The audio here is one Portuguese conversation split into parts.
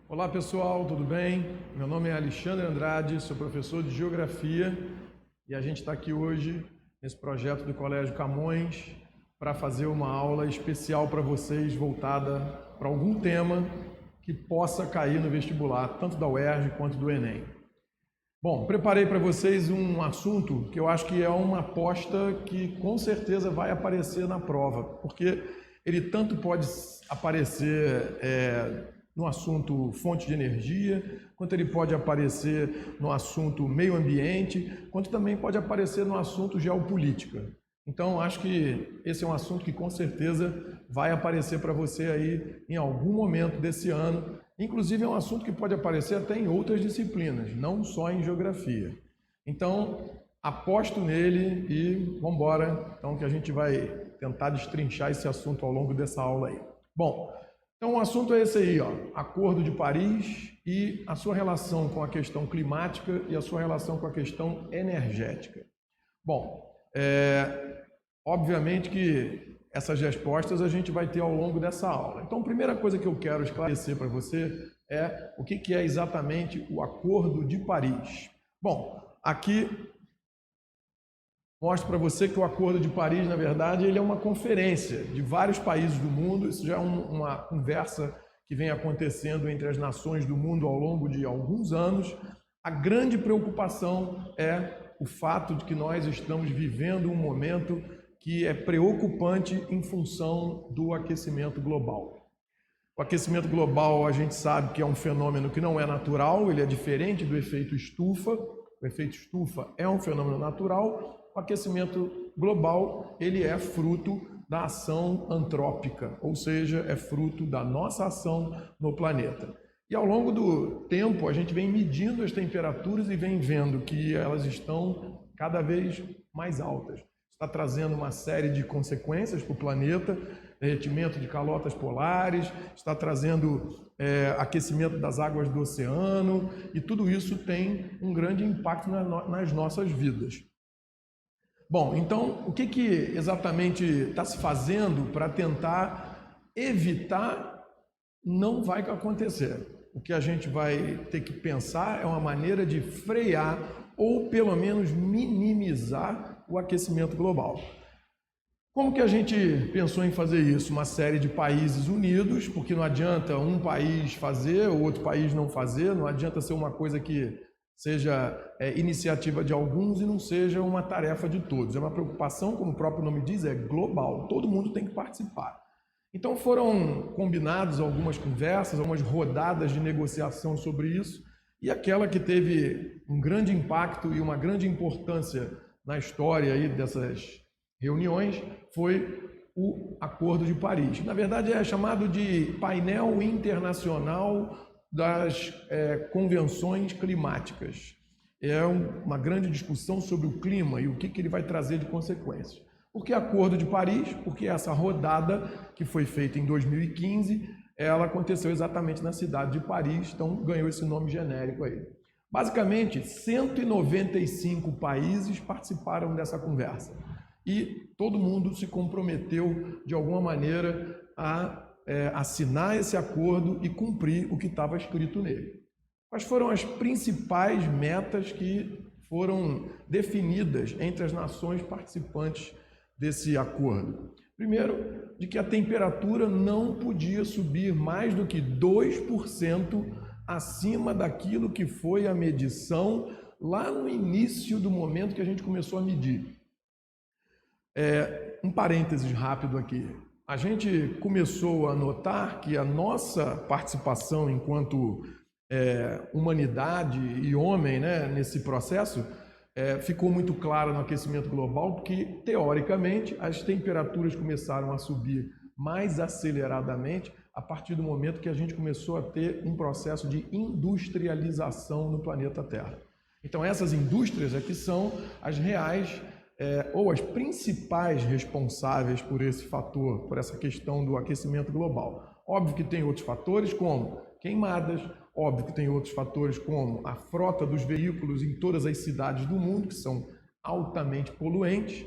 Olá pessoal, tudo bem? Meu nome é Alexandre Andrade, sou professor de Geografia e a gente está aqui hoje nesse projeto do Colégio Camões para fazer uma aula especial para vocês voltada para algum tema que possa cair no vestibular, tanto da UERJ quanto do Enem. Bom, preparei para vocês um assunto que eu acho que é uma aposta que com certeza vai aparecer na prova, porque ele tanto pode aparecer no assunto fonte de energia, quanto ele pode aparecer no assunto meio ambiente, quanto também pode aparecer no assunto geopolítica. Então, acho que esse é um assunto que com certeza vai aparecer para você aí em algum momento desse ano. Inclusive, é um assunto que pode aparecer até em outras disciplinas, não só em geografia. Então, aposto nele e vamos embora. Então, que a gente vai tentar destrinchar esse assunto ao longo dessa aula aí. Bom, então o assunto é esse aí, ó, Acordo de Paris e a sua relação com a questão climática e a sua relação com a questão energética. Bom, obviamente que essas respostas a gente vai ter ao longo dessa aula. Então, a primeira coisa que eu quero esclarecer para você é o que é exatamente o Acordo de Paris. Bom, aqui mostro para você que o Acordo de Paris, na verdade, ele é uma conferência de vários países do mundo. Isso já é uma conversa que vem acontecendo entre as nações do mundo ao longo de alguns anos. A grande preocupação é o fato de que nós estamos vivendo um momento que é preocupante em função do aquecimento global. O aquecimento global, a gente sabe que é um fenômeno que não é natural, ele é diferente do efeito estufa. O efeito estufa é um fenômeno natural. O aquecimento global, ele é fruto da ação antrópica, ou seja, é fruto da nossa ação no planeta. E ao longo do tempo, a gente vem medindo as temperaturas e vem vendo que elas estão cada vez mais altas. Está trazendo uma série de consequências para o planeta, derretimento de calotas polares, está trazendo aquecimento das águas do oceano, e tudo isso tem um grande impacto nas nossas vidas. Bom, então, o que exatamente está se fazendo para tentar evitar? Não vai acontecer. O que a gente vai ter que pensar é uma maneira de frear ou pelo menos minimizar o aquecimento global. Como que a gente pensou em fazer isso? Uma série de países unidos, porque não adianta um país fazer, o outro país não fazer, não adianta ser uma coisa que seja iniciativa de alguns e não seja uma tarefa de todos. É uma preocupação, como o próprio nome diz, é global, todo mundo tem que participar. Então foram combinadas algumas conversas, algumas rodadas de negociação sobre isso, e aquela que teve um grande impacto e uma grande importância na história aí dessas reuniões foi o Acordo de Paris. Na verdade é chamado de Painel Internacional das Convenções Climáticas. É uma grande discussão sobre o clima e o que ele vai trazer de consequências. Por que Acordo de Paris? Porque essa rodada que foi feita em 2015, ela aconteceu exatamente na cidade de Paris, então ganhou esse nome genérico aí. Basicamente, 195 países participaram dessa conversa e todo mundo se comprometeu de alguma maneira a assinar esse acordo e cumprir o que estava escrito nele. Quais foram as principais metas que foram definidas entre as nações participantes desse acordo? Primeiro, de que a temperatura não podia subir mais do que 2% acima daquilo que foi a medição lá no início do momento que a gente começou a medir. Um parênteses rápido aqui. A gente começou a notar que a nossa participação enquanto humanidade e homem, né, nesse processo ficou muito clara no aquecimento global, porque, teoricamente, as temperaturas começaram a subir mais aceleradamente a partir do momento que a gente começou a ter um processo de industrialização no planeta Terra. Então, essas indústrias aqui são as reais ou as principais responsáveis por esse fator, por essa questão do aquecimento global. Óbvio que tem outros fatores, como queimadas, óbvio que tem outros fatores como a frota dos veículos em todas as cidades do mundo, que são altamente poluentes,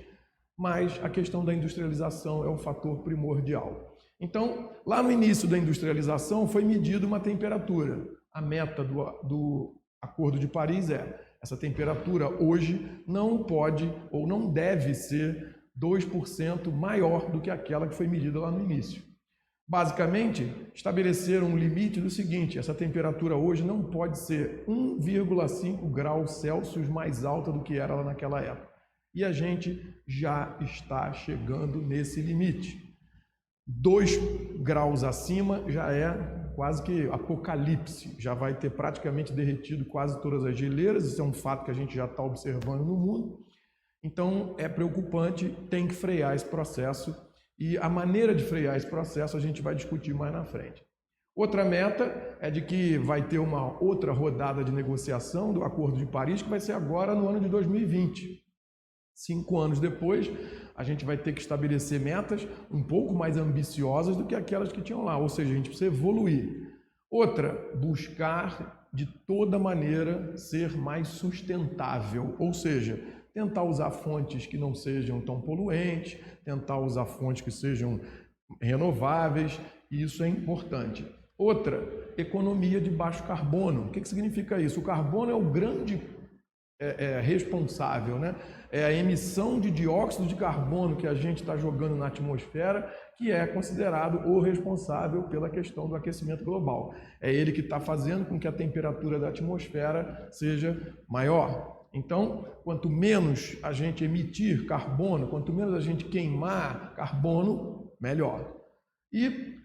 mas a questão da industrialização é um fator primordial. Então, lá no início da industrialização foi medida uma temperatura. A meta do Acordo de Paris essa temperatura hoje não pode ou não deve ser 2% maior do que aquela que foi medida lá no início. Basicamente, estabeleceram um limite do seguinte: essa temperatura hoje não pode ser 1,5 graus Celsius mais alta do que era lá naquela época. E a gente já está chegando nesse limite. 2 graus acima já é quase que apocalipse, já vai ter praticamente derretido quase todas as geleiras, isso é um fato que a gente já está observando no mundo. Então é preocupante, tem que frear esse processo e a maneira de frear esse processo a gente vai discutir mais na frente. Outra meta é de que vai ter uma outra rodada de negociação do Acordo de Paris, que vai ser agora no ano de 2020. 5 anos depois, a gente vai ter que estabelecer metas um pouco mais ambiciosas do que aquelas que tinham lá, ou seja, a gente precisa evoluir. Outra, buscar de toda maneira ser mais sustentável, ou seja, tentar usar fontes que não sejam tão poluentes, tentar usar fontes que sejam renováveis, e isso é importante. Outra, economia de baixo carbono. O que significa isso? O carbono é o grande responsável, né? É a emissão de dióxido de carbono que a gente está jogando na atmosfera, que é considerado o responsável pela questão do aquecimento global. É ele que está fazendo com que a temperatura da atmosfera seja maior. Então, quanto menos a gente emitir carbono, quanto menos a gente queimar carbono, melhor. E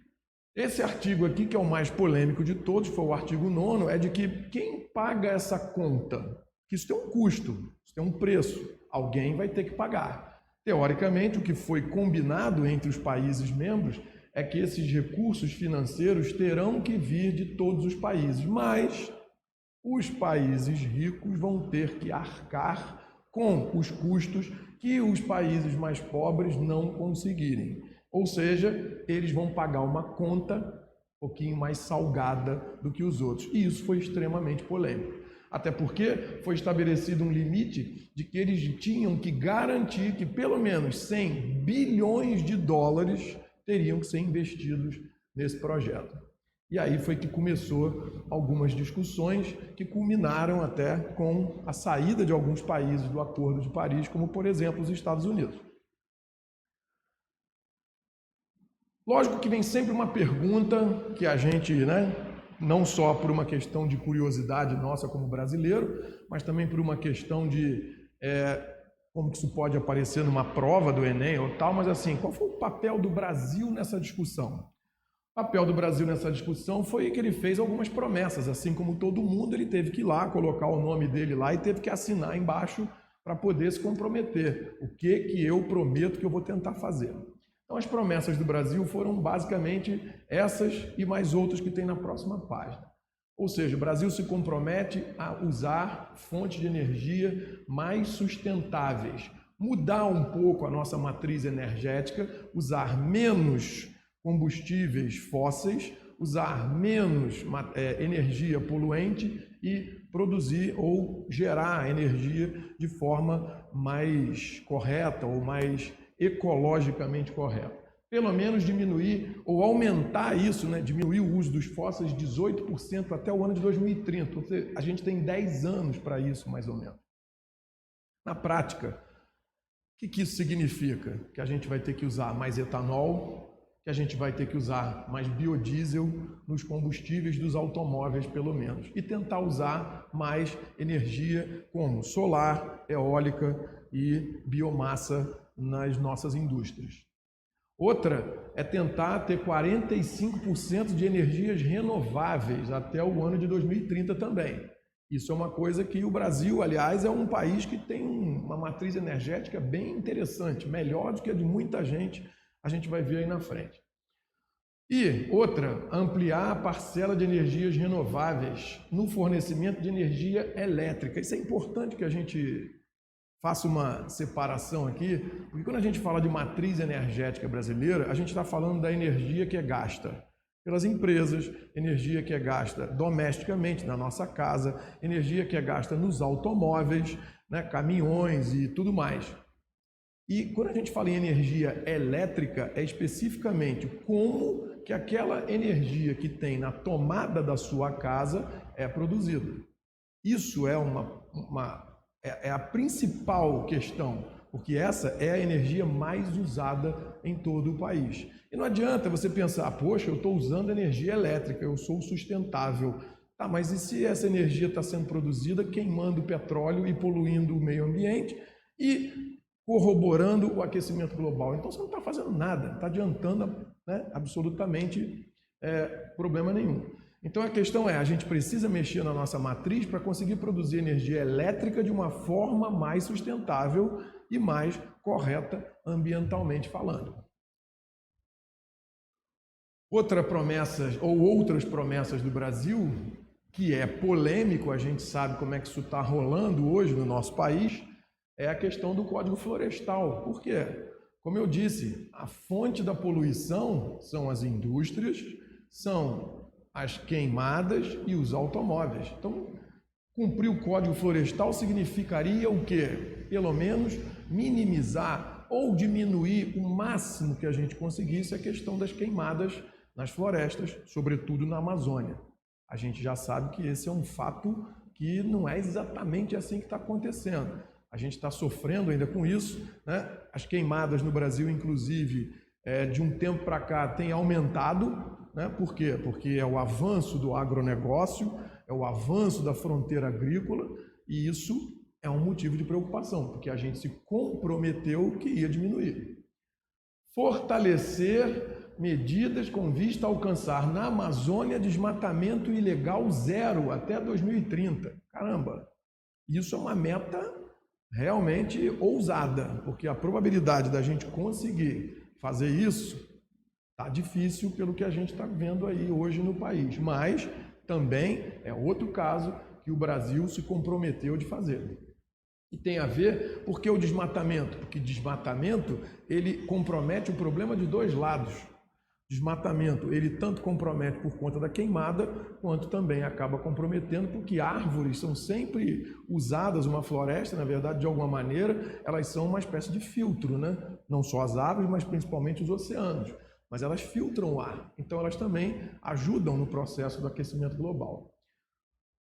esse artigo aqui, que é o mais polêmico de todos, foi o artigo 9º, é de que quem paga essa conta? Que isso tem um custo, isso tem um preço, alguém vai ter que pagar. Teoricamente, o que foi combinado entre os países membros é que esses recursos financeiros terão que vir de todos os países, mas os países ricos vão ter que arcar com os custos que os países mais pobres não conseguirem. Ou seja, eles vão pagar uma conta um pouquinho mais salgada do que os outros. E isso foi extremamente polêmico. Até porque foi estabelecido um limite de que eles tinham que garantir que pelo menos 100 bilhões de dólares teriam que ser investidos nesse projeto. E aí foi que começou algumas discussões que culminaram até com a saída de alguns países do Acordo de Paris, como por exemplo os Estados Unidos. Lógico que vem sempre uma pergunta que a gente, não só por uma questão de curiosidade nossa como brasileiro, mas também por uma questão de como que isso pode aparecer numa prova do Enem ou tal, mas assim, qual foi o papel do Brasil nessa discussão? O papel do Brasil nessa discussão foi que ele fez algumas promessas, assim como todo mundo, ele teve que ir lá, colocar o nome dele lá e teve que assinar embaixo para poder se comprometer. O que eu prometo que eu vou tentar fazer. Então, as promessas do Brasil foram basicamente essas e mais outras que tem na próxima página. Ou seja, o Brasil se compromete a usar fontes de energia mais sustentáveis, mudar um pouco a nossa matriz energética, usar menos combustíveis fósseis, usar menos energia poluente e produzir ou gerar energia de forma mais correta ou mais ecologicamente correta. Pelo menos diminuir ou aumentar isso, diminuir o uso dos fósseis 18% até o ano de 2030. Ou seja, a gente tem 10 anos para isso, mais ou menos. Na prática, o que isso significa? Que a gente vai ter que usar mais etanol, que a gente vai ter que usar mais biodiesel nos combustíveis dos automóveis, pelo menos, e tentar usar mais energia como solar, eólica e biomassa nas nossas indústrias. Outra é tentar ter 45% de energias renováveis até o ano de 2030 também. Isso é uma coisa que o Brasil, aliás, é um país que tem uma matriz energética bem interessante, melhor do que a de muita gente, a gente vai ver aí na frente. E outra, ampliar a parcela de energias renováveis no fornecimento de energia elétrica. Isso é importante que a gente faça uma separação aqui, porque quando a gente fala de matriz energética brasileira, a gente está falando da energia que é gasta pelas empresas, energia que é gasta domesticamente na nossa casa, energia que é gasta nos automóveis, caminhões e tudo mais. E quando a gente fala em energia elétrica, é especificamente como que aquela energia que tem na tomada da sua casa é produzida. Isso é é a principal questão, porque essa é a energia mais usada em todo o país. E não adianta você pensar, poxa, eu estou usando energia elétrica, eu sou sustentável. Tá, mas e se essa energia está sendo produzida queimando petróleo e poluindo o meio ambiente e corroborando o aquecimento global? Então você não está fazendo nada, não está adiantando, né, absolutamente problema nenhum. Então a questão é, a gente precisa mexer na nossa matriz para conseguir produzir energia elétrica de uma forma mais sustentável e mais correta ambientalmente falando. Outra promessa, ou outras promessas do Brasil, que é polêmico, a gente sabe como é que isso está rolando hoje no nosso país, é a questão do Código Florestal. Por quê? Como eu disse, a fonte da poluição são as indústrias, são as queimadas e os automóveis. Então, cumprir o Código Florestal significaria o quê? Pelo menos minimizar ou diminuir o máximo que a gente conseguisse a questão das queimadas nas florestas, sobretudo na Amazônia. A gente já sabe que esse é um fato que não é exatamente assim que está acontecendo. A gente está sofrendo ainda com isso, né? As queimadas no Brasil, inclusive, de um tempo para cá, têm aumentado, né? Por quê? Porque é o avanço do agronegócio, é o avanço da fronteira agrícola, e isso é um motivo de preocupação, porque a gente se comprometeu que ia diminuir. Fortalecer medidas com vista a alcançar na Amazônia desmatamento ilegal zero até 2030. Caramba, isso é uma meta realmente ousada, porque a probabilidade da gente conseguir fazer isso está difícil pelo que a gente está vendo aí hoje no país, mas também é outro caso que o Brasil se comprometeu de fazer. E tem a ver porque o desmatamento, porque desmatamento ele compromete o problema de dois lados. Desmatamento, ele tanto compromete por conta da queimada, quanto também acaba comprometendo porque árvores são sempre usadas, uma floresta, na verdade, de alguma maneira, elas são uma espécie de filtro, né? Não só as árvores, mas principalmente os oceanos. Mas elas filtram o ar, então elas também ajudam no processo do aquecimento global.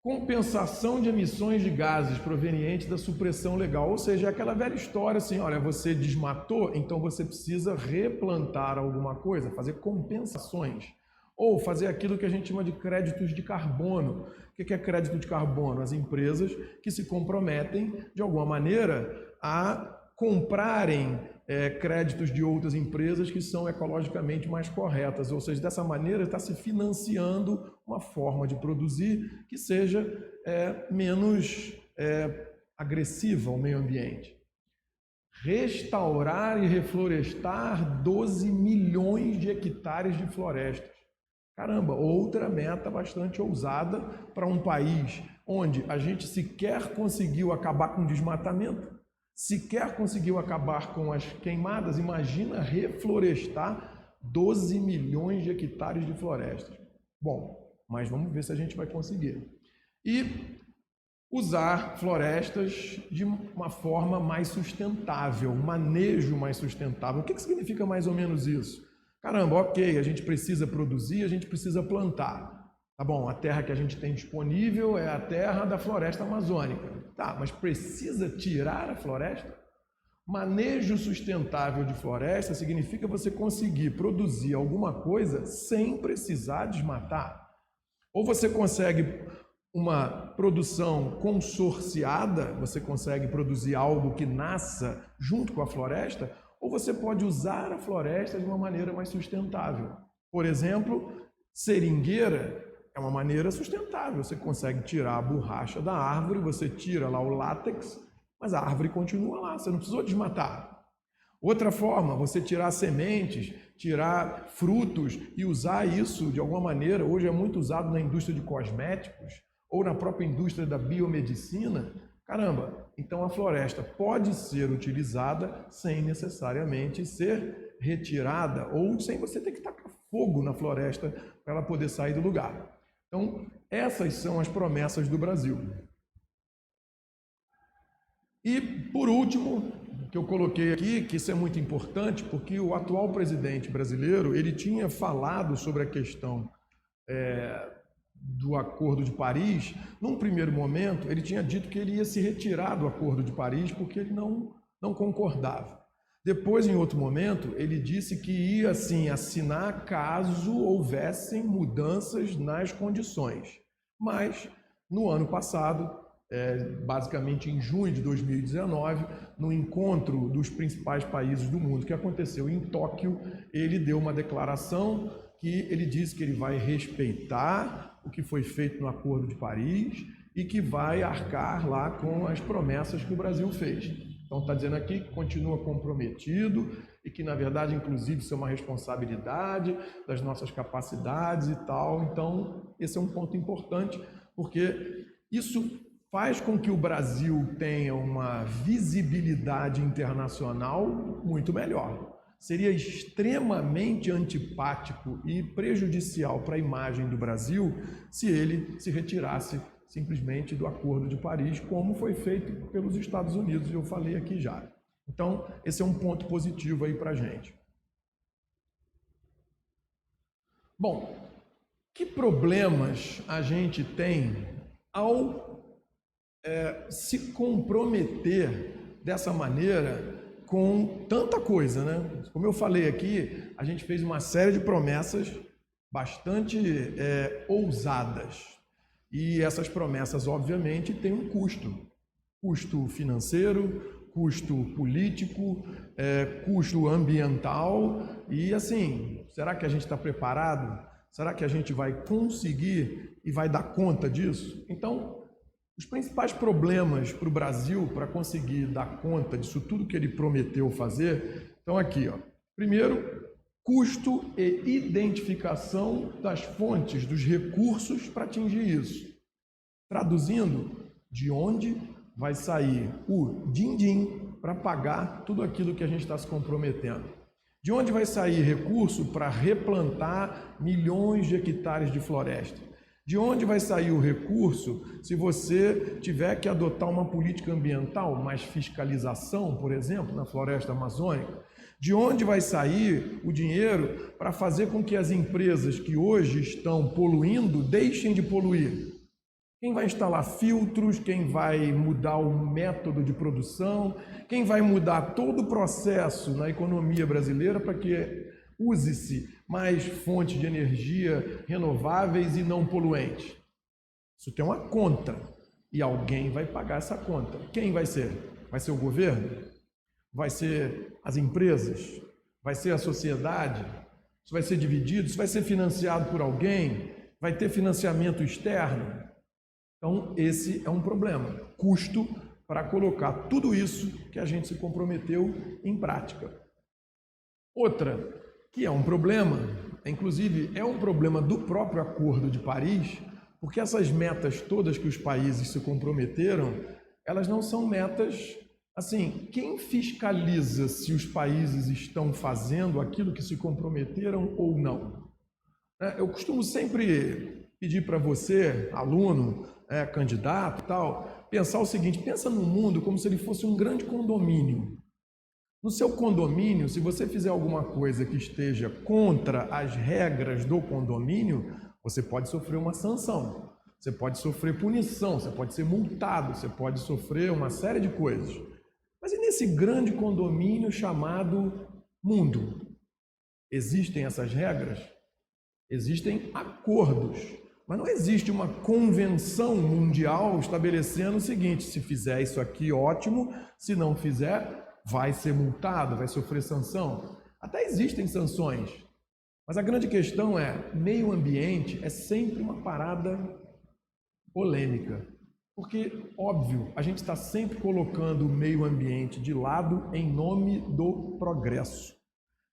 Compensação de emissões de gases provenientes da supressão legal, ou seja, aquela velha história assim, olha, você desmatou, então você precisa replantar alguma coisa, fazer compensações, ou fazer aquilo que a gente chama de créditos de carbono. O que é crédito de carbono? As empresas que se comprometem, de alguma maneira, a comprarem créditos de outras empresas que são ecologicamente mais corretas, ou seja, dessa maneira está se financiando uma forma de produzir que seja menos agressiva ao meio ambiente. Restaurar e reflorestar 12 milhões de hectares de florestas. Caramba, outra meta bastante ousada para um país onde a gente sequer conseguiu acabar com o desmatamento, sequer conseguiu acabar com as queimadas, imagina reflorestar 12 milhões de hectares de florestas. Bom, mas vamos ver se a gente vai conseguir. E usar florestas de uma forma mais sustentável, um manejo mais sustentável. O que significa mais ou menos isso? Caramba, ok, a gente precisa produzir, a gente precisa plantar. Tá bom, a terra que a gente tem disponível é a terra da floresta amazônica. Tá, mas precisa tirar a floresta? Manejo sustentável de floresta significa você conseguir produzir alguma coisa sem precisar desmatar. Ou você consegue uma produção consorciada, você consegue produzir algo que nasça junto com a floresta, ou você pode usar a floresta de uma maneira mais sustentável. Por exemplo, seringueira é uma maneira sustentável, você consegue tirar a borracha da árvore, você tira lá o látex, mas a árvore continua lá, você não precisou desmatar. Outra forma, você tirar sementes, tirar frutos e usar isso de alguma maneira, hoje é muito usado na indústria de cosméticos ou na própria indústria da biomedicina. Caramba, então a floresta pode ser utilizada sem necessariamente ser retirada ou sem você ter que tacar fogo na floresta para ela poder sair do lugar. Então, essas são as promessas do Brasil. E, por último, que eu coloquei aqui, que isso é muito importante, porque o atual presidente brasileiro, ele tinha falado sobre a questão do Acordo de Paris. Num primeiro momento, ele tinha dito que ele ia se retirar do Acordo de Paris porque ele não concordava. Depois, em outro momento, ele disse que ia, sim, assinar caso houvessem mudanças nas condições. Mas, no ano passado, basicamente em junho de 2019, no encontro dos principais países do mundo que aconteceu em Tóquio, ele deu uma declaração que ele disse que ele vai respeitar o que foi feito no Acordo de Paris e que vai arcar lá com as promessas que o Brasil fez. Então está dizendo aqui que continua comprometido e que, na verdade, inclusive, isso é uma responsabilidade das nossas capacidades e tal. Então, esse é um ponto importante, porque isso faz com que o Brasil tenha uma visibilidade internacional muito melhor. Seria extremamente antipático e prejudicial para a imagem do Brasil se ele se retirasse simplesmente do Acordo de Paris, como foi feito pelos Estados Unidos, eu falei aqui já. Então, esse é um ponto positivo aí para a gente. Bom, que problemas a gente tem ao se comprometer dessa maneira com tanta coisa, né? Como eu falei aqui, a gente fez uma série de promessas bastante ousadas. E essas promessas, obviamente, têm um custo. Custo financeiro, custo político, custo ambiental. E assim, será que a gente está preparado? Será que a gente vai conseguir e vai dar conta disso? Então, os principais problemas para o Brasil, para conseguir dar conta disso tudo que ele prometeu fazer, estão aqui, ó. Primeiro, custo e identificação das fontes, dos recursos para atingir isso. Traduzindo, de onde vai sair o din-din para pagar tudo aquilo que a gente está se comprometendo? De onde vai sair recurso para replantar milhões de hectares de floresta? De onde vai sair o recurso se você tiver que adotar uma política ambiental, mais fiscalização, por exemplo, na floresta amazônica? De onde vai sair o dinheiro para fazer com que as empresas que hoje estão poluindo deixem de poluir? Quem vai instalar filtros? Quem vai mudar o método de produção? Quem vai mudar todo o processo na economia brasileira para que use-se mais fontes de energia renováveis e não poluentes? Isso tem uma conta e alguém vai pagar essa conta. Quem vai ser? Vai ser o governo? Vai ser as empresas? Vai ser a sociedade? Isso vai ser dividido? Isso vai ser financiado por alguém? Vai ter financiamento externo? Então, esse é um problema. Custo para colocar tudo isso que a gente se comprometeu em prática. Outra, que é um problema, inclusive é um problema do próprio Acordo de Paris, porque essas metas todas que os países se comprometeram, elas não são metas, assim, quem fiscaliza se os países estão fazendo aquilo que se comprometeram ou não? Eu costumo sempre pedir para você, aluno, candidato e tal, pensar o seguinte: pensa no mundo como se ele fosse um grande condomínio. No seu condomínio, se você fizer alguma coisa que esteja contra as regras do condomínio, você pode sofrer uma sanção, você pode sofrer punição, você pode ser multado, você pode sofrer uma série de coisas. Mas e nesse grande condomínio chamado mundo? Existem essas regras? Existem acordos, mas não existe uma convenção mundial estabelecendo o seguinte: se fizer isso aqui, ótimo, se não fizer, vai ser multado, vai sofrer sanção. Até existem sanções, mas a grande questão é, meio ambiente é sempre uma parada polêmica, porque, óbvio, a gente está sempre colocando o meio ambiente de lado em nome do progresso,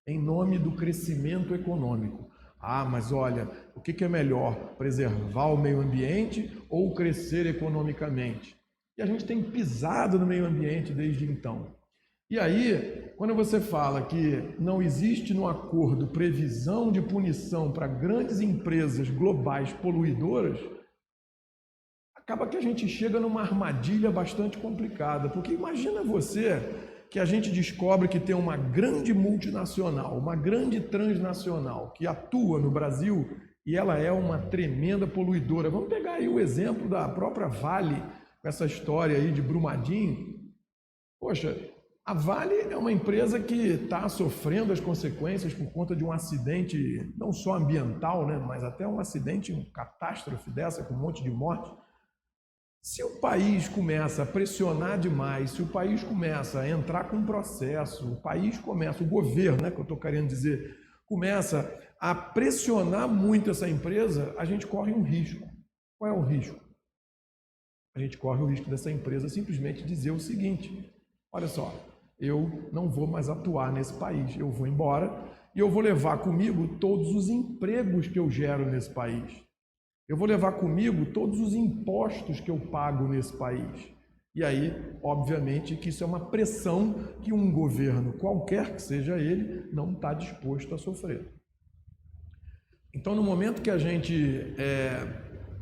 em nome do crescimento econômico. Ah, mas olha, o que é melhor, preservar o meio ambiente ou crescer economicamente? E a gente tem pisado no meio ambiente desde então. E aí, quando você fala que não existe no acordo previsão de punição para grandes empresas globais poluidoras, acaba que a gente chega numa armadilha bastante complicada, porque imagina você que a gente descobre que tem uma grande multinacional, uma grande transnacional que atua no Brasil e ela é uma tremenda poluidora. Vamos pegar aí o exemplo da própria Vale, com essa história aí de Brumadinho. Poxa, a Vale é uma empresa que está sofrendo as consequências por conta de um acidente, não só ambiental, né, mas até um acidente, uma catástrofe dessa, com um monte de morte. Se o país começa a pressionar demais, se o país começa a entrar com um processo, o governo, né, que eu estou querendo dizer, começa a pressionar muito essa empresa, a gente corre um risco. Qual é o risco? A gente corre o risco dessa empresa simplesmente dizer o seguinte: olha só, eu não vou mais atuar nesse país, eu vou embora e eu vou levar comigo todos os empregos que eu gero nesse país. Eu vou levar comigo todos os impostos que eu pago nesse país. E aí, obviamente, que isso é uma pressão que um governo, qualquer que seja ele, não está disposto a sofrer. Então, no momento que a gente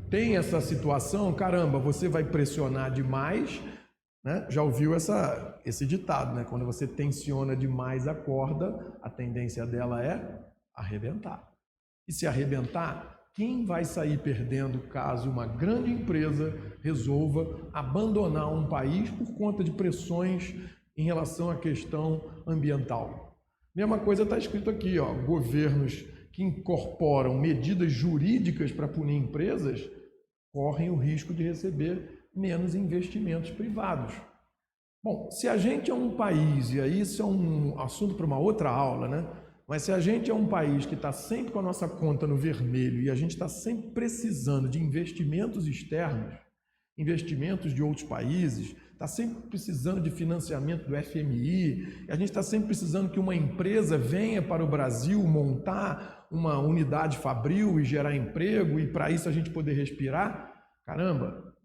tem essa situação, caramba, você vai pressionar demais, né? Já ouviu esse ditado, né? Quando você tensiona demais a corda, a tendência dela é arrebentar. E se arrebentar, quem vai sair perdendo caso uma grande empresa resolva abandonar um país por conta de pressões em relação à questão ambiental? Mesma coisa está escrito aqui, ó, governos que incorporam medidas jurídicas para punir empresas correm o risco de receber menos investimentos privados. Bom, se a gente é um país, e aí isso é um assunto para uma outra aula, né? Mas se a gente é um país que está sempre com a nossa conta no vermelho e a gente está sempre precisando de investimentos externos, investimentos de outros países, está sempre precisando de financiamento do FMI, a gente está sempre precisando que uma empresa venha para o Brasil montar uma unidade fabril e gerar emprego e para isso a gente poder respirar, caramba,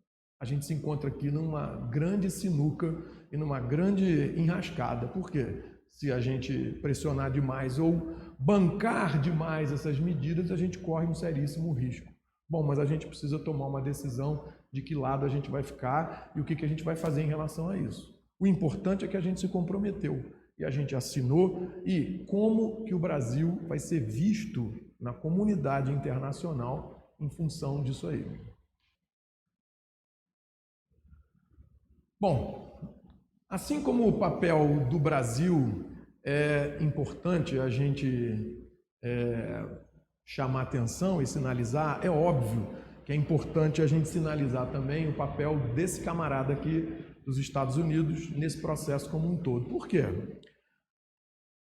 a gente se encontra aqui numa grande sinuca e numa grande enrascada. Por quê? Se a gente pressionar demais ou bancar demais essas medidas, a gente corre um seríssimo risco. Bom, mas a gente precisa tomar uma decisão de que lado a gente vai ficar e o que a gente vai fazer em relação a isso. O importante é que a gente se comprometeu e a gente assinou, e como que o Brasil vai ser visto na comunidade internacional em função disso aí. Bom, assim como o papel do Brasil é importante a gente chamar atenção e sinalizar, é óbvio que é importante a gente sinalizar também o papel desse camarada aqui dos Estados Unidos nesse processo como um todo. Por quê?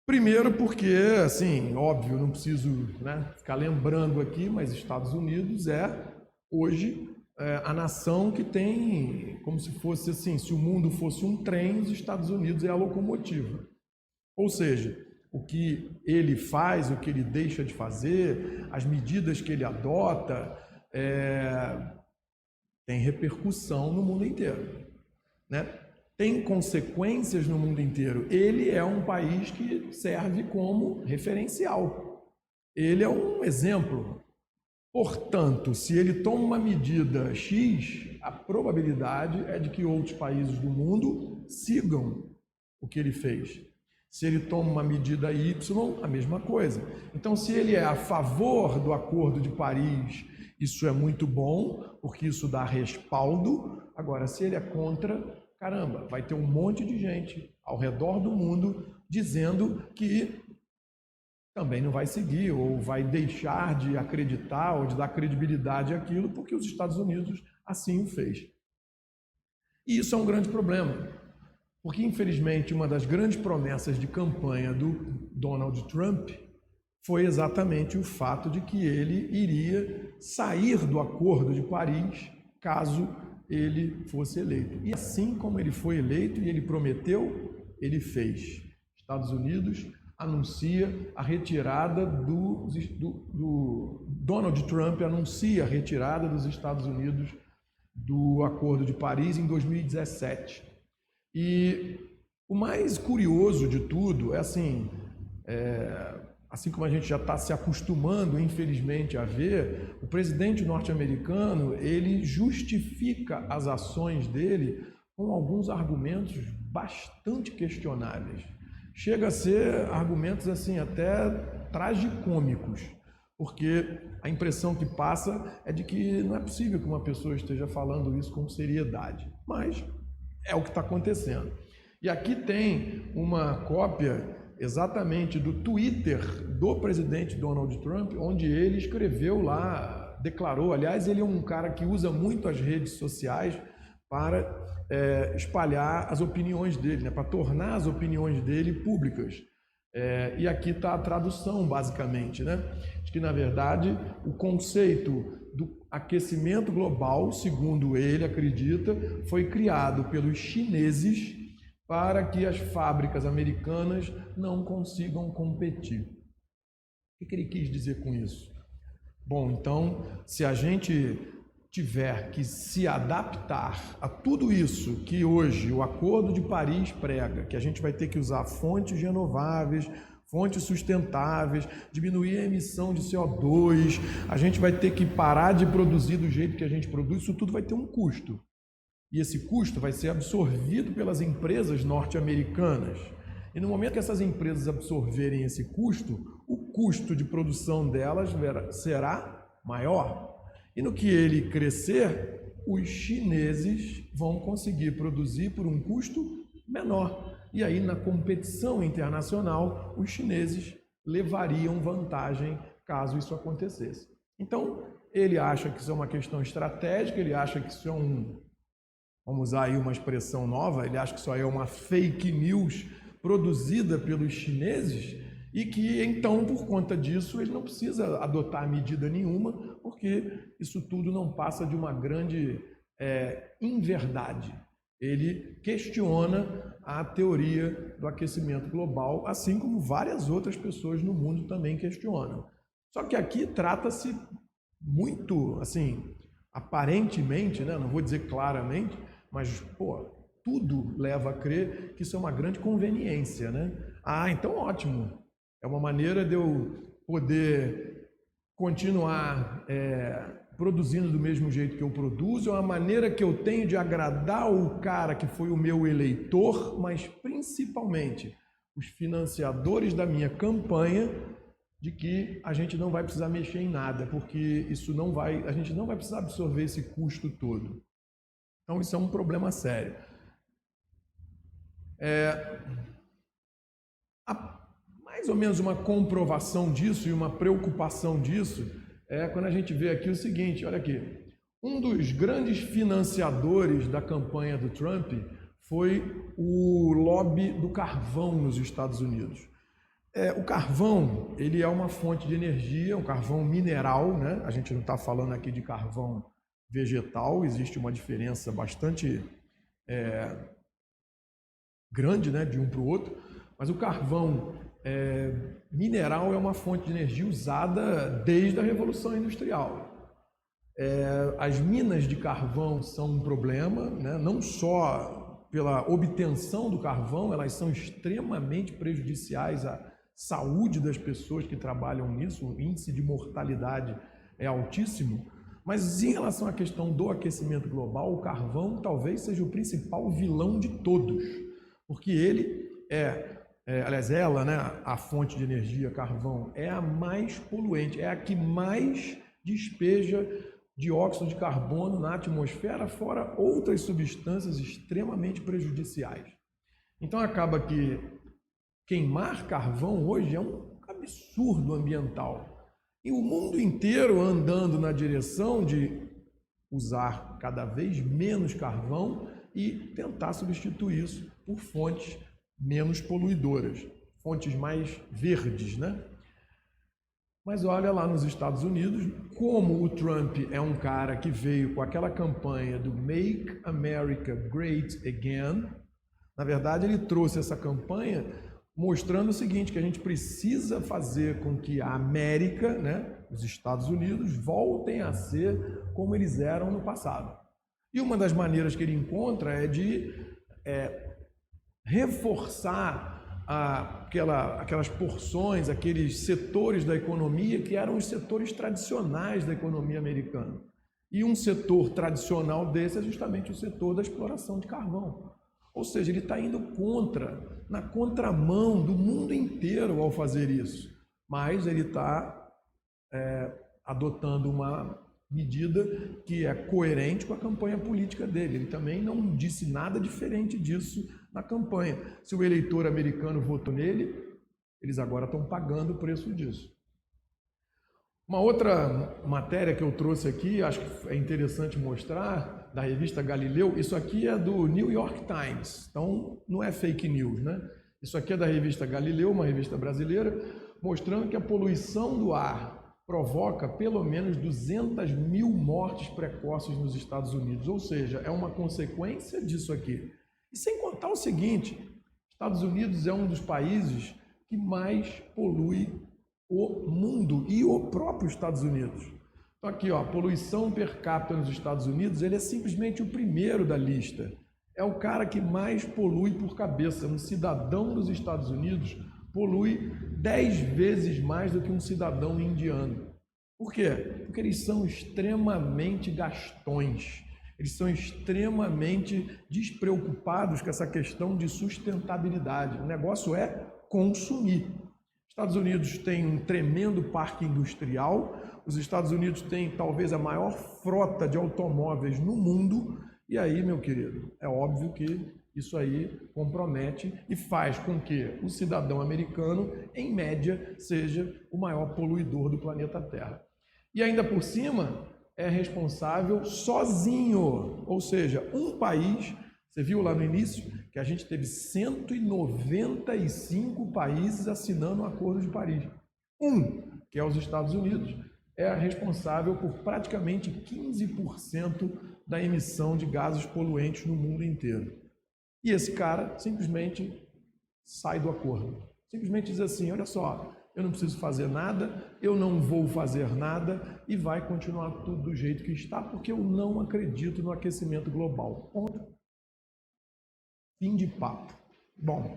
Primeiro porque, assim, óbvio, não preciso, né, ficar lembrando aqui, mas Estados Unidos hoje, a nação que tem, como se fosse assim, se o mundo fosse um trem, os Estados Unidos é a locomotiva. Ou seja, o que ele faz, o que ele deixa de fazer, as medidas que ele adota, tem repercussão no mundo inteiro, né? Tem consequências no mundo inteiro. Ele é um país que serve como referencial. Ele é um exemplo. Portanto, se ele toma uma medida X, a probabilidade é de que outros países do mundo sigam o que ele fez. Se ele toma uma medida Y, a mesma coisa. Então, se ele é a favor do Acordo de Paris, isso é muito bom, porque isso dá respaldo. Agora, se ele é contra, caramba, vai ter um monte de gente ao redor do mundo dizendo que também não vai seguir, ou vai deixar de acreditar, ou de dar credibilidade àquilo, porque os Estados Unidos assim o fez. E isso é um grande problema, porque, infelizmente, uma das grandes promessas de campanha do Donald Trump foi exatamente o fato de que ele iria sair do Acordo de Paris caso ele fosse eleito. E assim como ele foi eleito e ele prometeu, ele fez. Estados Unidos anuncia a retirada Donald Trump anuncia a retirada dos Estados Unidos do Acordo de Paris em 2017. E o mais curioso de tudo é assim como a gente já está se acostumando, infelizmente, a ver, o presidente norte-americano, ele justifica as ações dele com alguns argumentos bastante questionáveis. Chega a ser argumentos assim até tragicômicos, porque a impressão que passa é de que não é possível que uma pessoa esteja falando isso com seriedade, mas é o que está acontecendo. E aqui tem uma cópia exatamente do Twitter do presidente Donald Trump, onde ele escreveu lá, declarou, aliás, ele é um cara que usa muito as redes sociais para espalhar as opiniões dele, né, para tornar as opiniões dele públicas. E aqui está a tradução, basicamente, né? De que, na verdade, o conceito do aquecimento global, segundo ele acredita, foi criado pelos chineses para que as fábricas americanas não consigam competir. O que ele quis dizer com isso? Bom, então, se a gente tiver que se adaptar a tudo isso que hoje o Acordo de Paris prega, que a gente vai ter que usar fontes renováveis, fontes sustentáveis, diminuir a emissão de CO2, a gente vai ter que parar de produzir do jeito que a gente produz, isso tudo vai ter um custo. E esse custo vai ser absorvido pelas empresas norte-americanas. E no momento que essas empresas absorverem esse custo, o custo de produção delas será maior. E no que ele crescer, os chineses vão conseguir produzir por um custo menor. E aí, na competição internacional, os chineses levariam vantagem caso isso acontecesse. Então, ele acha que isso é uma questão estratégica, ele acha que isso é vamos usar aí uma expressão nova, ele acha que isso aí é uma fake news produzida pelos chineses e que, então, por conta disso, ele não precisa adotar medida nenhuma, porque isso tudo não passa de uma grande inverdade. Ele questiona a teoria do aquecimento global, assim como várias outras pessoas no mundo também questionam. Só que aqui trata-se muito, assim, aparentemente, né? Não vou dizer claramente, mas, tudo leva a crer que isso é uma grande conveniência, né? Então ótimo. É uma maneira de eu poder continuar produzindo do mesmo jeito que eu produzo, é uma maneira que eu tenho de agradar o cara que foi o meu eleitor, mas principalmente os financiadores da minha campanha, de que a gente não vai precisar mexer em nada, porque a gente não vai precisar absorver esse custo todo. Então isso é um problema sério. Mais ou menos uma comprovação disso e uma preocupação disso é quando a gente vê aqui o seguinte, olha aqui, um dos grandes financiadores da campanha do Trump foi o lobby do carvão nos Estados Unidos. O carvão, ele é uma fonte de energia, um carvão mineral, né? A gente não está falando aqui de carvão vegetal, existe uma diferença bastante grande, né, de um para o outro, mas o carvão mineral é uma fonte de energia usada desde a Revolução Industrial. As minas de carvão são um problema, né? Não só pela obtenção do carvão, elas são extremamente prejudiciais à saúde das pessoas que trabalham nisso, o índice de mortalidade é altíssimo, mas em relação à questão do aquecimento global, o carvão talvez seja o principal vilão de todos, porque ele aliás, ela, né, a fonte de energia, carvão, é a mais poluente, é a que mais despeja dióxido de carbono na atmosfera, fora outras substâncias extremamente prejudiciais. Então acaba que queimar carvão hoje é um absurdo ambiental. E o mundo inteiro andando na direção de usar cada vez menos carvão e tentar substituir isso por fontes menos poluidoras, fontes mais verdes, né? Mas olha lá nos Estados Unidos, como o Trump é um cara que veio com aquela campanha do Make America Great Again, na verdade ele trouxe essa campanha mostrando o seguinte, que a gente precisa fazer com que a América, né, os Estados Unidos, voltem a ser como eles eram no passado. E uma das maneiras que ele encontra é de reforçar aquelas porções, aqueles setores da economia que eram os setores tradicionais da economia americana. E um setor tradicional desse é justamente o setor da exploração de carvão. Ou seja, ele está indo na contramão do mundo inteiro ao fazer isso. Mas ele está adotando uma medida que é coerente com a campanha política dele. Ele também não disse nada diferente disso na campanha. Se o eleitor americano votou nele, eles agora estão pagando o preço disso. Uma outra matéria que eu trouxe aqui, acho que é interessante mostrar, da revista Galileu, isso aqui é do New York Times, então não é fake news, né? Isso aqui é da revista Galileu, uma revista brasileira, mostrando que a poluição do ar provoca pelo menos 200 mil mortes precoces nos Estados Unidos, ou seja, é uma consequência disso aqui. E sem contar o seguinte, Estados Unidos é um dos países que mais polui o mundo e o próprio Estados Unidos. Então aqui, ó, a poluição per capita nos Estados Unidos, ele é simplesmente o primeiro da lista. É o cara que mais polui por cabeça. Um cidadão dos Estados Unidos polui 10 vezes mais do que um cidadão indiano. Por quê? Porque eles são extremamente gastões. Eles são extremamente despreocupados com essa questão de sustentabilidade. O negócio é consumir. Estados Unidos tem um tremendo parque industrial, os Estados Unidos têm talvez a maior frota de automóveis no mundo, e aí, meu querido, é óbvio que isso aí compromete e faz com que o cidadão americano, em média, seja o maior poluidor do planeta Terra. E ainda por cima, é responsável sozinho, ou seja, um país. Você viu lá no início que a gente teve 195 países assinando o Acordo de Paris. Que é os Estados Unidos, é responsável por praticamente 15% da emissão de gases poluentes no mundo inteiro. E esse cara simplesmente sai do acordo. Simplesmente diz assim, olha só, eu não preciso fazer nada, eu não vou fazer nada e vai continuar tudo do jeito que está, porque eu não acredito no aquecimento global. Ponto. Fim de papo. Bom,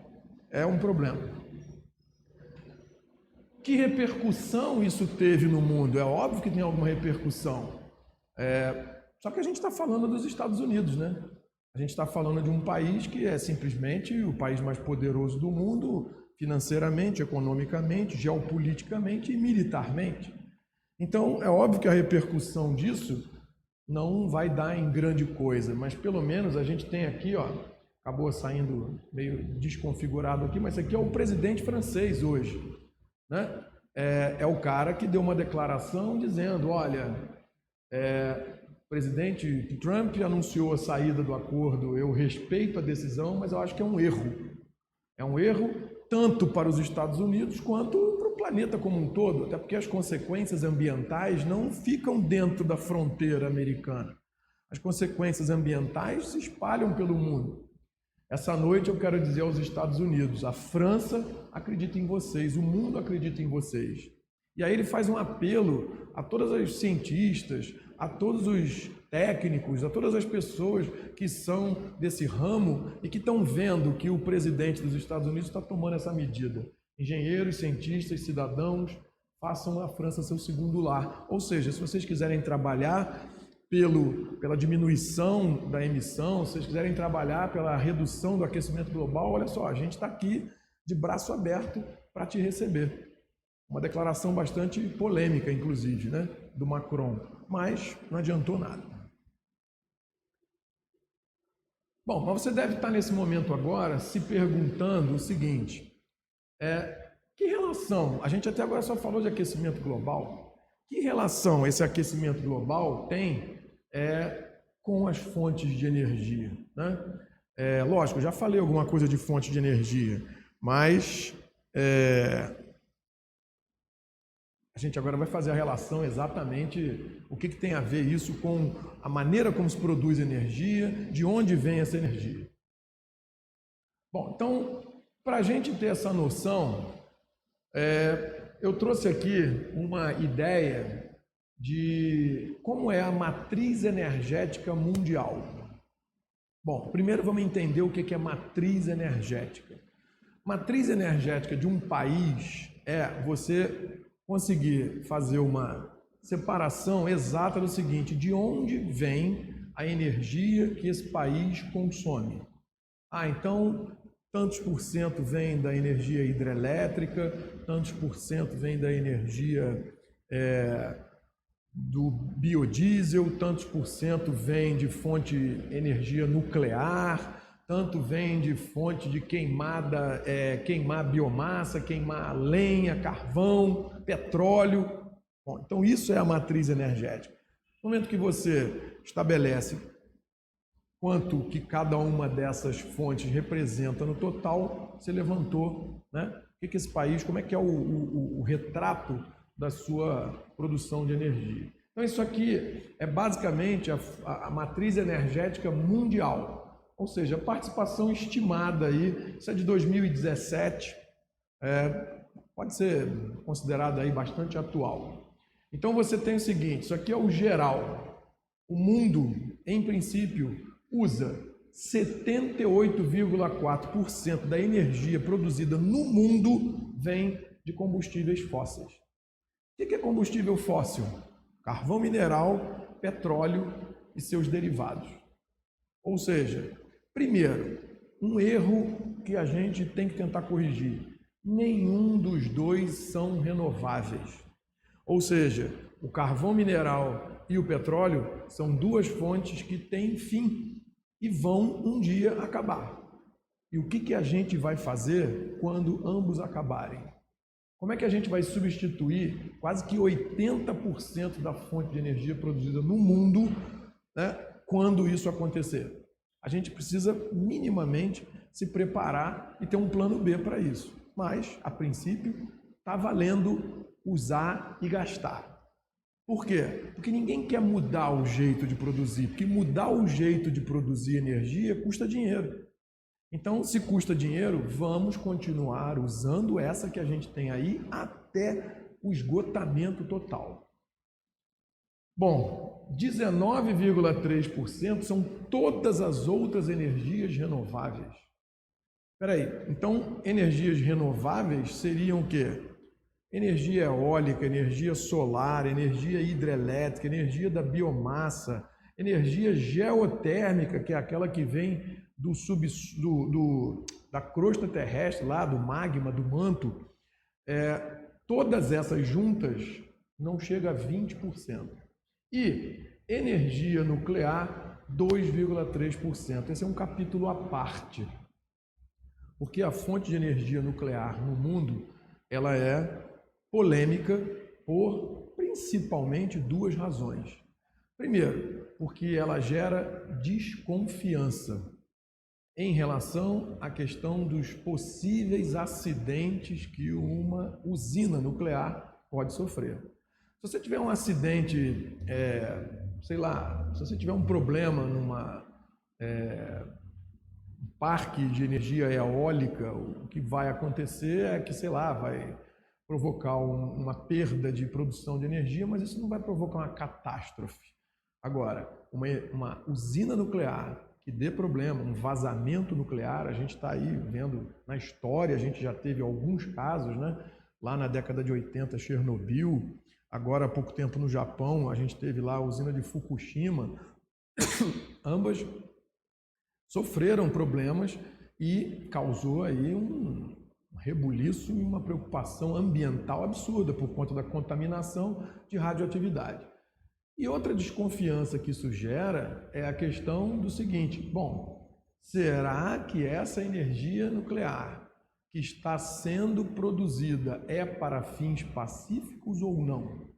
é um problema. Que repercussão isso teve no mundo? É óbvio que tem alguma repercussão. Só que a gente está falando dos Estados Unidos, né? A gente está falando de um país que é simplesmente o país mais poderoso do mundo, financeiramente, economicamente, geopoliticamente e militarmente. Então, é óbvio que a repercussão disso não vai dar em grande coisa, mas pelo menos a gente tem aqui, ó, acabou saindo meio desconfigurado aqui, mas esse aqui é o presidente francês hoje, né? É o cara que deu uma declaração dizendo, olha, o presidente Trump anunciou a saída do acordo, eu respeito a decisão, mas eu acho que é um erro. É um erro tanto para os Estados Unidos quanto para o planeta como um todo, até porque as consequências ambientais não ficam dentro da fronteira americana. As consequências ambientais se espalham pelo mundo. Essa noite eu quero dizer aos Estados Unidos, a França acredita em vocês, o mundo acredita em vocês. E aí ele faz um apelo a todas as cientistas, a todos os técnicos, a todas as pessoas que são desse ramo e que estão vendo que o presidente dos Estados Unidos está tomando essa medida. Engenheiros, cientistas, cidadãos, façam a França seu segundo lar. Ou seja, se vocês quiserem trabalhar pela diminuição da emissão, se vocês quiserem trabalhar pela redução do aquecimento global, olha só, a gente está aqui de braço aberto para te receber. Uma declaração bastante polêmica, inclusive, né, do Macron, mas não adiantou nada. Bom, mas você deve estar nesse momento agora se perguntando o seguinte, que relação, a gente até agora só falou de aquecimento global, que relação esse aquecimento global tem com as fontes de energia, né? Lógico, eu já falei alguma coisa de fonte de energia, mas a gente agora vai fazer a relação exatamente o que tem a ver isso com a maneira como se produz energia, de onde vem essa energia. Bom, então, para a gente ter essa noção, eu trouxe aqui uma ideia de como é a matriz energética mundial. Bom, primeiro vamos entender o que é matriz energética. Matriz energética de um país é você conseguir fazer uma separação exata do seguinte: de onde vem a energia que esse país consome? Então, tantos por cento vem da energia hidrelétrica, tantos por cento vem da energia do biodiesel, tantos por cento vem de fonte energia nuclear, tanto vem de fonte de queimada, queimar biomassa, queimar lenha, carvão, petróleo. Bom, então isso é a matriz energética. No momento que você estabelece quanto que cada uma dessas fontes representa no total, você levantou, né? O que esse país, como é que é o retrato da sua produção de energia. Então isso aqui é basicamente a matriz energética mundial, ou seja, a participação estimada aí, isso é de 2017, pode ser considerada aí bastante atual. Então você tem o seguinte, isso aqui é o geral. O mundo, em princípio, usa 78,4% da energia produzida no mundo vem de combustíveis fósseis. O que é combustível fóssil? Carvão mineral, petróleo e seus derivados. Ou seja, primeiro, um erro que a gente tem que tentar corrigir. Nenhum dos dois são renováveis. Ou seja, o carvão mineral e o petróleo são duas fontes que têm fim e vão um dia acabar. E o que a gente vai fazer quando ambos acabarem? Como é que a gente vai substituir quase que 80% da fonte de energia produzida no mundo, né, quando isso acontecer? A gente precisa minimamente se preparar e ter um plano B para isso. Mas, a princípio, está valendo usar e gastar. Por quê? Porque ninguém quer mudar o jeito de produzir, porque mudar o jeito de produzir energia custa dinheiro. Então, se custa dinheiro, vamos continuar usando essa que a gente tem aí até o esgotamento total. Bom, 19,3% são todas as outras energias renováveis. Espera aí, então energias renováveis seriam o quê? Energia eólica, energia solar, energia hidrelétrica, energia da biomassa, energia geotérmica, que é aquela que vem da crosta terrestre, lá do magma, do manto. Todas essas juntas não chega a 20%. E energia nuclear, 2,3%. Esse é um capítulo à parte. Porque a fonte de energia nuclear no mundo, ela é polêmica por principalmente duas razões. Primeiro, porque ela gera desconfiança em relação à questão dos possíveis acidentes que uma usina nuclear pode sofrer. Se você tiver um acidente, se você tiver um problema numa parque de energia eólica, o que vai acontecer é que, vai provocar uma perda de produção de energia, mas isso não vai provocar uma catástrofe. Agora, uma usina nuclear que dê problema, um vazamento nuclear, a gente está aí vendo na história, a gente já teve alguns casos, né? Lá na década de 80, Chernobyl, agora há pouco tempo no Japão, a gente teve lá a usina de Fukushima, ambas sofreram problemas e causou aí um rebuliço e uma preocupação ambiental absurda por conta da contaminação de radioatividade. E outra desconfiança que isso gera é a questão do seguinte: bom, será que essa energia nuclear que está sendo produzida é para fins pacíficos ou não?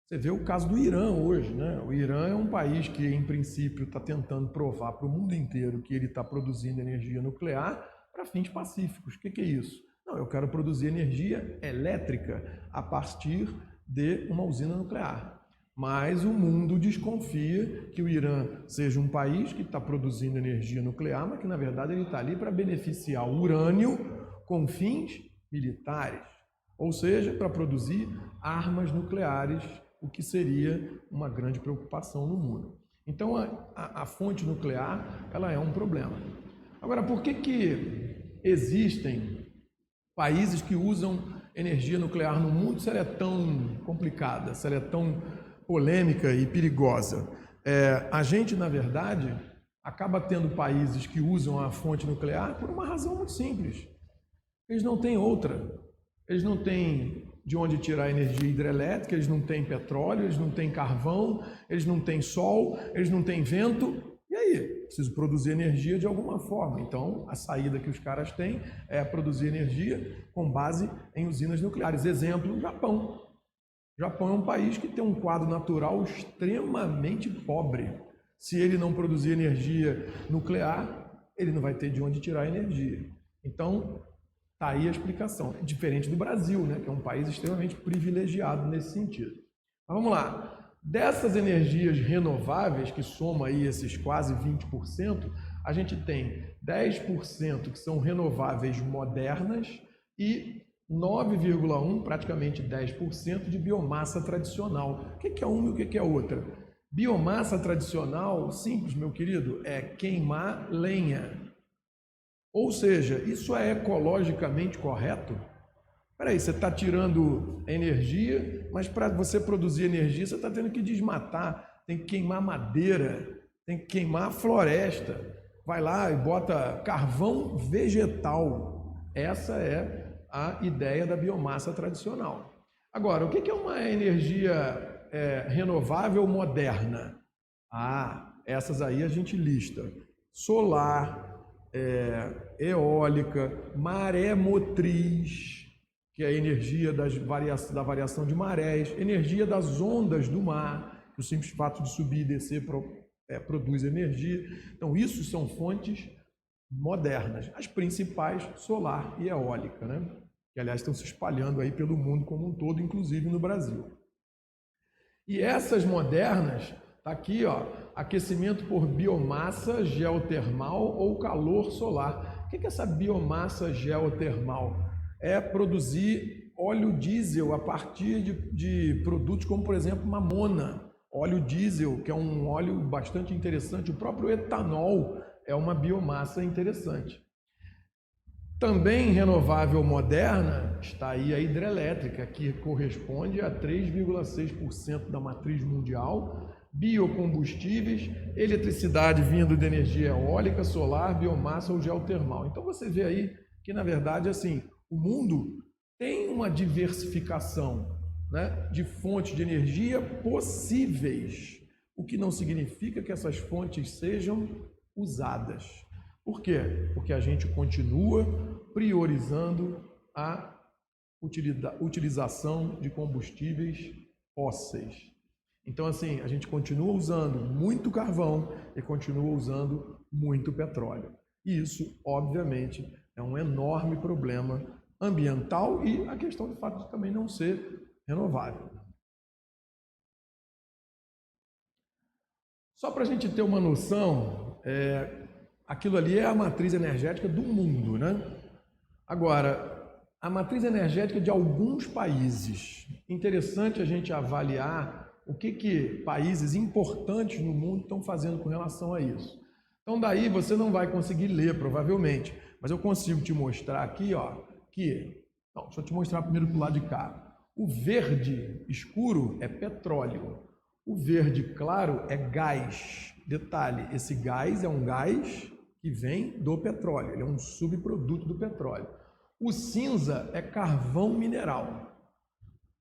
Você vê o caso do Irã hoje, né? O Irã é um país que, em princípio, está tentando provar para o mundo inteiro que ele está produzindo energia nuclear para fins pacíficos. O que é isso? Não, eu quero produzir energia elétrica a partir de uma usina nuclear. Mas o mundo desconfia que o Irã seja um país que está produzindo energia nuclear, mas que, na verdade, ele está ali para beneficiar o urânio com fins militares, ou seja, para produzir armas nucleares, o que seria uma grande preocupação no mundo. Então, a fonte nuclear, ela é um problema. Agora, por que existem países que usam energia nuclear no mundo, se ela é tão complicada, se ela é tão polêmica e perigosa. A gente, na verdade, acaba tendo países que usam a fonte nuclear por uma razão muito simples. Eles não têm outra. Eles não têm de onde tirar energia hidrelétrica, eles não têm petróleo, eles não têm carvão, eles não têm sol, eles não têm vento. E aí? Preciso produzir energia de alguma forma. Então, a saída que os caras têm é produzir energia com base em usinas nucleares. Exemplo, o Japão. O Japão é um país que tem um quadro natural extremamente pobre. Se ele não produzir energia nuclear, ele não vai ter de onde tirar energia. Então, está aí a explicação. É diferente do Brasil, né, que é um país extremamente privilegiado nesse sentido. Mas vamos lá. Dessas energias renováveis, que soma aí esses quase 20%, a gente tem 10% que são renováveis modernas e 9,1%, praticamente 10%, de biomassa tradicional. O que é uma e o que é outra? Biomassa tradicional, simples, meu querido, é queimar lenha. Ou seja, isso é ecologicamente correto? Peraí, você está tirando energia, mas para você produzir energia, você está tendo que desmatar, tem que queimar madeira, tem que queimar floresta. Vai lá e bota carvão vegetal. Essa é a ideia da biomassa tradicional. Agora, o que é uma energia renovável moderna? Essas aí a gente lista. Solar, eólica, maré motriz, que é a energia da variação de marés, energia das ondas do mar, o simples fato de subir e descer produz energia. Então, isso são fontes modernas, as principais, solar e eólica, né? Que, aliás, estão se espalhando aí pelo mundo como um todo, inclusive no Brasil. E essas modernas, está aqui, ó, aquecimento por biomassa geotermal ou calor solar. O que é essa biomassa geotermal? É produzir óleo diesel a partir de produtos como, por exemplo, mamona. Óleo diesel, que é um óleo bastante interessante. O próprio etanol é uma biomassa interessante. Também renovável moderna está aí a hidrelétrica, que corresponde a 3,6% da matriz mundial, biocombustíveis, eletricidade vindo de energia eólica, solar, biomassa ou geotermal. Então você vê aí que, na verdade, assim, o mundo tem uma diversificação, né, de fontes de energia possíveis, o que não significa que essas fontes sejam usadas. Por quê? Porque a gente continua priorizando a utilização de combustíveis fósseis. Então, assim, a gente continua usando muito carvão e continua usando muito petróleo. E isso, obviamente, é um enorme problema ambiental e a questão do fato de também não ser renovável. Só para a gente ter uma noção, aquilo ali é a matriz energética do mundo, né? Agora, a matriz energética de alguns países. Interessante a gente avaliar o que países importantes no mundo estão fazendo com relação a isso. Então, daí você não vai conseguir ler, provavelmente, mas eu consigo te mostrar aqui, ó, deixa eu te mostrar primeiro para o lado de cá. O verde escuro é petróleo. O verde claro é gás. Detalhe, esse gás é um gás que vem do petróleo, ele é um subproduto do petróleo. O cinza é carvão mineral.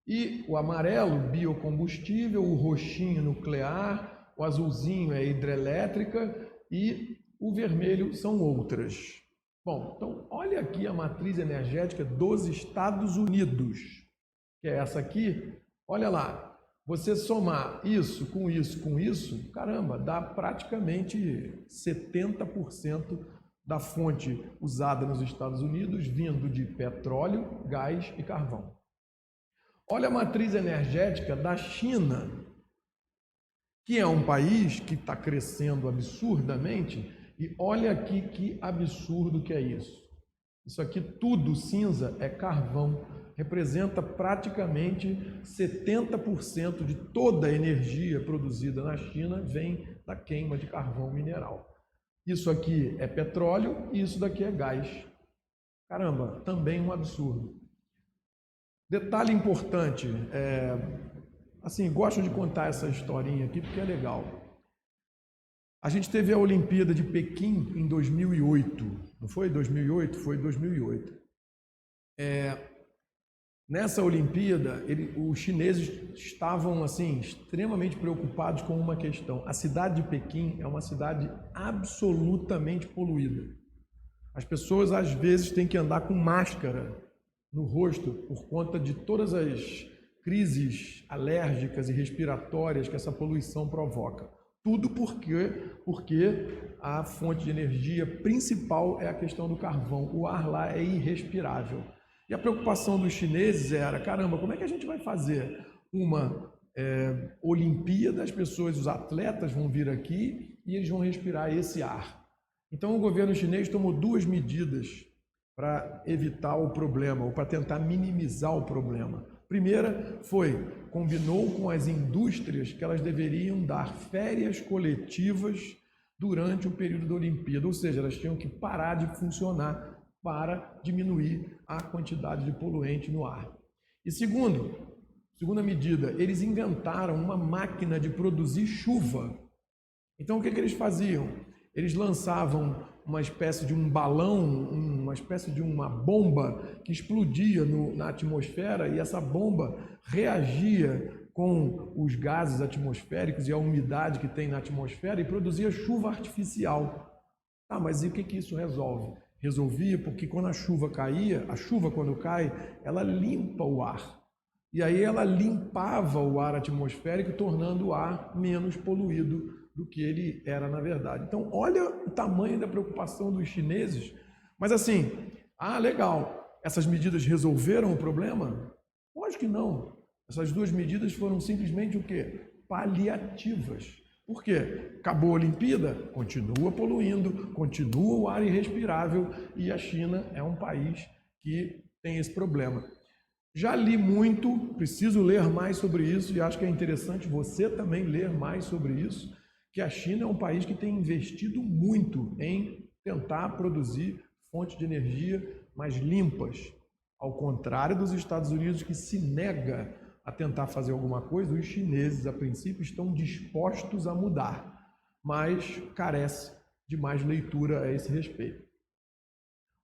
E o amarelo, biocombustível, o roxinho, nuclear, o azulzinho é hidrelétrica e o vermelho são outras. Bom, então olha aqui a matriz energética dos Estados Unidos, que é essa aqui. Olha lá. Você somar isso com isso com isso, caramba, dá praticamente 70% da fonte usada nos Estados Unidos vindo de petróleo, gás e carvão. Olha a matriz energética da China, que é um país que está crescendo absurdamente, e olha aqui que absurdo que é isso. Isso aqui tudo cinza é carvão. Representa praticamente 70% de toda a energia produzida na China vem da queima de carvão mineral. Isso aqui é petróleo e isso daqui é gás. Caramba, também um absurdo. Detalhe importante, assim, gosto de contar essa historinha aqui porque é legal. A gente teve a Olimpíada de Pequim em 2008, não foi 2008? Foi 2008. Nessa Olimpíada, os chineses estavam assim extremamente preocupados com uma questão. A cidade de Pequim é uma cidade absolutamente poluída. As pessoas às vezes têm que andar com máscara no rosto por conta de todas as crises alérgicas e respiratórias que essa poluição provoca. Tudo porque a fonte de energia principal é a questão do carvão. O ar lá é irrespirável. E a preocupação dos chineses era, caramba, como é que a gente vai fazer uma Olimpíada, as pessoas, os atletas vão vir aqui e eles vão respirar esse ar. Então o governo chinês tomou duas medidas para evitar o problema, ou para tentar minimizar o problema. Primeira combinou com as indústrias que elas deveriam dar férias coletivas durante o período da Olimpíada, ou seja, elas tinham que parar de funcionar para diminuir a quantidade de poluente no ar. E segunda medida, eles inventaram uma máquina de produzir chuva. Então o que eles faziam? Eles lançavam uma espécie de um balão, uma espécie de uma bomba que explodia na atmosfera e essa bomba reagia com os gases atmosféricos e a umidade que tem na atmosfera e produzia chuva artificial. Ah, mas e o que isso resolve? Resolvia porque quando a chuva caía, a chuva quando cai, ela limpa o ar. E aí ela limpava o ar atmosférico, tornando o ar menos poluído do que ele era na verdade. Então, olha o tamanho da preocupação dos chineses. Mas assim, legal, essas medidas resolveram o problema? Lógico que não. Essas duas medidas foram simplesmente o quê? Paliativas. Por quê? Acabou a Olimpíada, continua poluindo, continua o ar irrespirável e a China é um país que tem esse problema. Já li muito, preciso ler mais sobre isso e acho que é interessante você também ler mais sobre isso, que a China é um país que tem investido muito em tentar produzir fontes de energia mais limpas. Ao contrário dos Estados Unidos, que se nega a tentar fazer alguma coisa, os chineses, a princípio, estão dispostos a mudar, mas carece de mais leitura a esse respeito.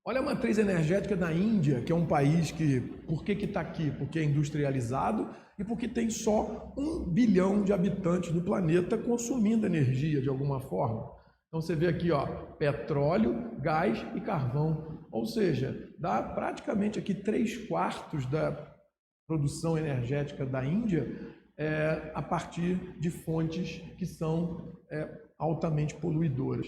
Olha a matriz energética da Índia, que é um país que, por que está aqui? Porque é industrializado e porque tem só 1 bilhão de habitantes no planeta consumindo energia de alguma forma. Então você vê aqui, ó, petróleo, gás e carvão, ou seja, dá praticamente aqui 3/4 da produção energética da Índia a partir de fontes que são altamente poluidoras.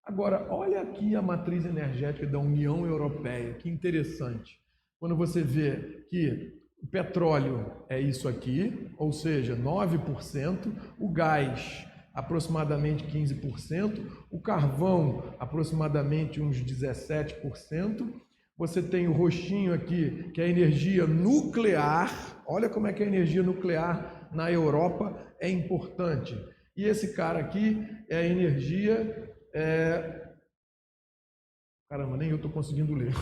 Agora, olha aqui a matriz energética da União Europeia, que interessante. Quando você vê que o petróleo é isso aqui, ou seja, 9%, o gás aproximadamente 15%, o carvão aproximadamente uns 17%, você tem o roxinho aqui, que é a energia nuclear, olha como é que a energia nuclear na Europa é importante. E esse cara aqui é a energia... Caramba, nem eu estou conseguindo ler.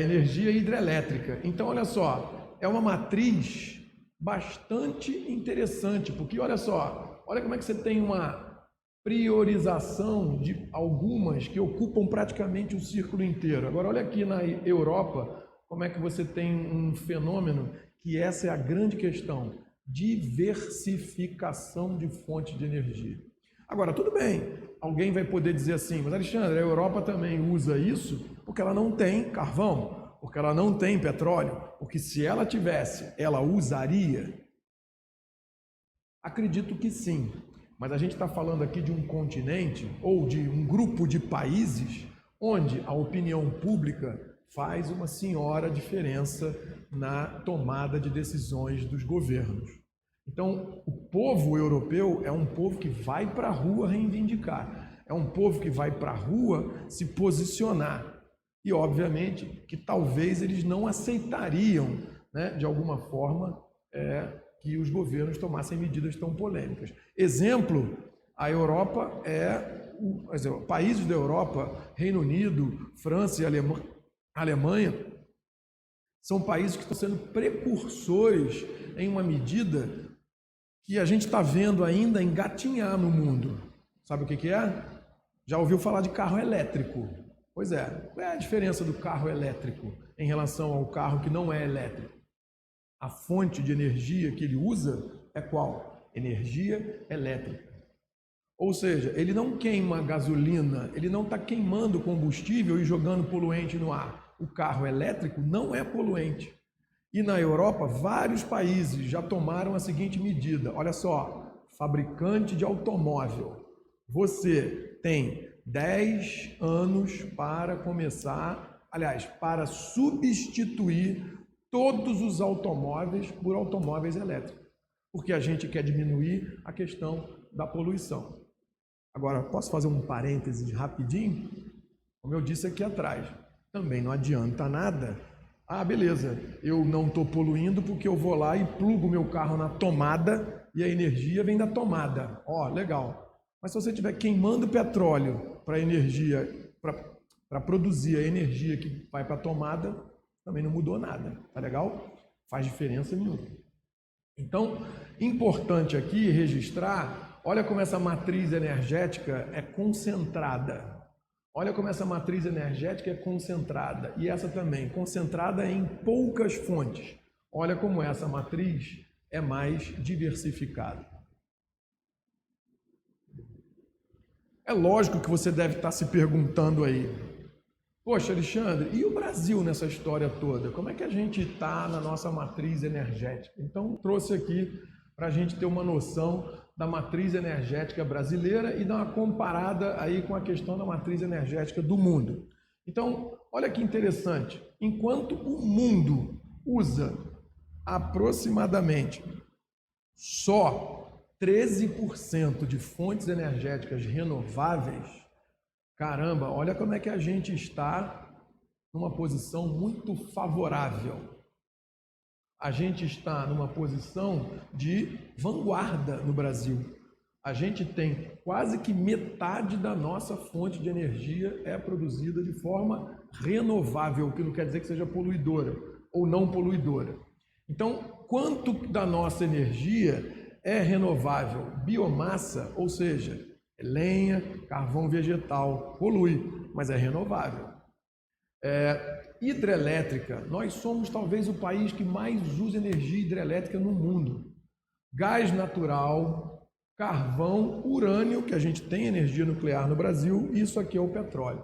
Energia hidrelétrica. Então, olha só, é uma matriz bastante interessante, porque olha só, olha como é que você tem uma priorização de algumas que ocupam praticamente o círculo inteiro. Agora, olha aqui na Europa, como é que você tem um fenômeno que essa é a grande questão, diversificação de fontes de energia. Agora, tudo bem, alguém vai poder dizer assim, mas Alexandre, a Europa também usa isso porque ela não tem carvão, porque ela não tem petróleo, porque se ela tivesse, ela usaria? Acredito que sim, mas a gente está falando aqui de um continente ou de um grupo de países onde a opinião pública faz uma senhora diferença na tomada de decisões dos governos. Então, o povo europeu é um povo que vai para a rua reivindicar, é um povo que vai para a rua se posicionar. E, obviamente, que talvez eles não aceitariam, né, de alguma forma, que os governos tomassem medidas tão polêmicas. Exemplo, a Europa países da Europa, Reino Unido, França e a Alemanha, são países que estão sendo precursores em uma medida que a gente está vendo ainda engatinhar no mundo. Sabe o que é? Já ouviu falar de carro elétrico? Pois é, qual é a diferença do carro elétrico em relação ao carro que não é elétrico? A fonte de energia que ele usa é qual? Energia elétrica. Ou seja, ele não queima gasolina, ele não está queimando combustível e jogando poluente no ar. O carro elétrico não é poluente. E na Europa, vários países já tomaram a seguinte medida. Olha só, fabricante de automóvel. Você tem 10 anos para começar, aliás, para substituir todos os automóveis por automóveis elétricos. Porque a gente quer diminuir a questão da poluição. Agora, posso fazer um parêntese rapidinho? Como eu disse aqui atrás, também não adianta nada. Ah, beleza, eu não estou poluindo porque eu vou lá e plugo meu carro na tomada e a energia vem da tomada. Ó, legal. Mas se você estiver queimando petróleo para energia, para produzir a energia que vai para a tomada, também não mudou nada. Tá legal? Faz diferença nenhuma. Então, importante aqui registrar, olha como essa matriz energética é concentrada. Olha como essa matriz energética é concentrada. E essa também, concentrada em poucas fontes. Olha como essa matriz é mais diversificada. É lógico que você deve estar se perguntando aí, poxa, Alexandre, e o Brasil nessa história toda? Como é que a gente está na nossa matriz energética? Então, trouxe aqui para a gente ter uma noção da matriz energética brasileira e dar uma comparada aí com a questão da matriz energética do mundo. Então, olha que interessante, enquanto o mundo usa aproximadamente só 13% de fontes energéticas renováveis, caramba, olha como é que a gente está numa posição muito favorável. A gente está numa posição de vanguarda no Brasil. A gente tem quase que metade da nossa fonte de energia é produzida de forma renovável, o que não quer dizer que seja poluidora ou não poluidora. Então, quanto da nossa energia é renovável? Biomassa, ou seja, lenha, carvão vegetal, polui, mas é renovável. Hidrelétrica, nós somos talvez o país que mais usa energia hidrelétrica no mundo. Gás natural, carvão, urânio, que a gente tem energia nuclear no Brasil, isso aqui é o petróleo.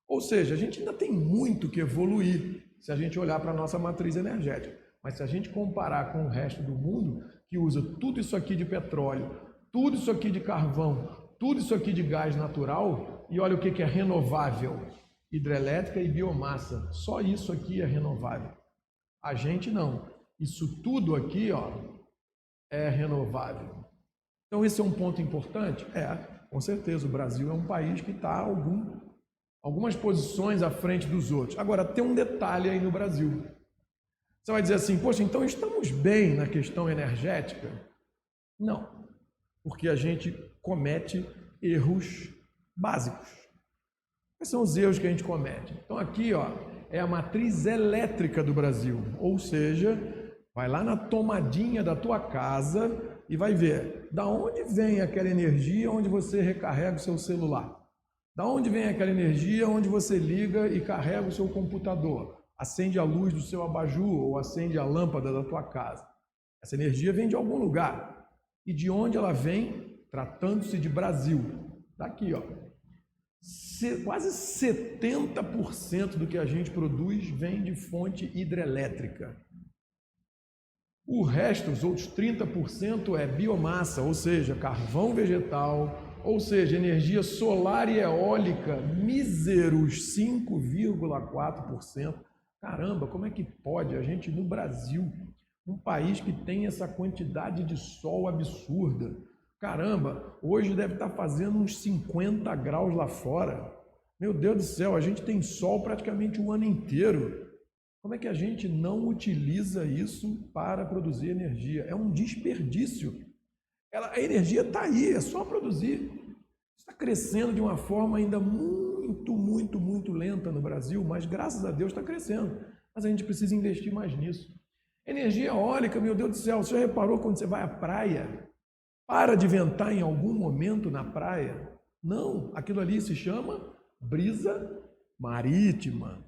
Ou seja, a gente ainda tem muito que evoluir se a gente olhar para a nossa matriz energética. Mas se a gente comparar com o resto do mundo, que usa tudo isso aqui de petróleo, tudo isso aqui de carvão, tudo isso aqui de gás natural, e olha o que é renovável, hidrelétrica e biomassa, só isso aqui é renovável. A gente não, isso tudo aqui ó, é renovável. Então esse é um ponto importante? Com certeza, o Brasil é um país que está algumas posições à frente dos outros. Agora, tem um detalhe aí no Brasil. Você vai dizer assim, poxa, então estamos bem na questão energética? Não, porque a gente comete erros básicos. Quais são os erros que a gente comete? Então aqui ó, é a matriz elétrica do Brasil, ou seja, vai lá na tomadinha da tua casa e vai ver da onde vem aquela energia onde você recarrega o seu celular. Da onde vem aquela energia onde você liga e carrega o seu computador, acende a luz do seu abajur ou acende a lâmpada da tua casa. Essa energia vem de algum lugar. E de onde ela vem? Tratando-se de Brasil. Daqui, ó. Quase 70% do que a gente produz vem de fonte hidrelétrica. O resto, os outros 30% é biomassa, ou seja, carvão vegetal, ou seja, energia solar e eólica, míseros 5,4%. Caramba, como é que pode a gente no Brasil, um país que tem essa quantidade de sol absurda, caramba, hoje deve estar fazendo uns 50 graus lá fora. Meu Deus do céu, a gente tem sol praticamente o ano inteiro. Como é que a gente não utiliza isso para produzir energia? É um desperdício. A energia está aí, é só produzir. Está crescendo de uma forma ainda muito lenta no Brasil, mas graças a Deus está crescendo. Mas a gente precisa investir mais nisso. Energia eólica, meu Deus do céu, você já reparou quando você vai à praia? Para de ventar em algum momento na praia? Não, aquilo ali se chama brisa marítima.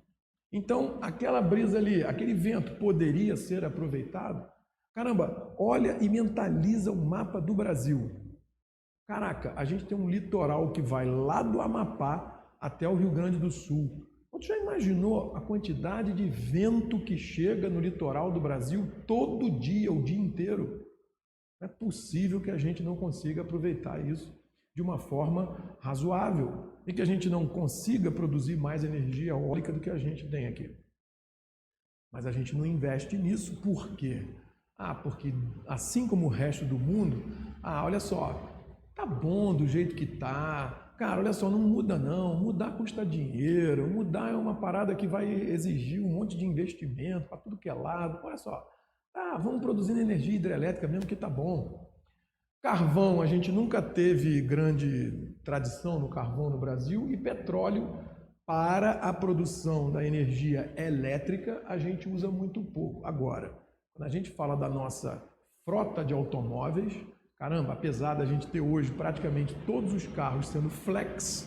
Então, aquela brisa ali, aquele vento poderia ser aproveitado? Caramba, olha e mentaliza o mapa do Brasil. Caraca, a gente tem um litoral que vai lá do Amapá até o Rio Grande do Sul. Você já imaginou a quantidade de vento que chega no litoral do Brasil todo dia, o dia inteiro? Não é possível que a gente não consiga aproveitar isso de uma forma razoável e que a gente não consiga produzir mais energia eólica do que a gente tem aqui. Mas a gente não investe nisso, por quê? Porque assim como o resto do mundo, olha só, tá bom do jeito que tá, cara, olha só, não muda não, mudar custa dinheiro, mudar é uma parada que vai exigir um monte de investimento para tudo que é lado, olha só, vamos produzindo energia hidrelétrica mesmo que tá bom. Carvão, a gente nunca teve grande tradição no carvão no Brasil e petróleo para a produção da energia elétrica a gente usa muito pouco. Agora, quando a gente fala da nossa frota de automóveis, caramba, apesar da gente ter hoje praticamente todos os carros sendo flex,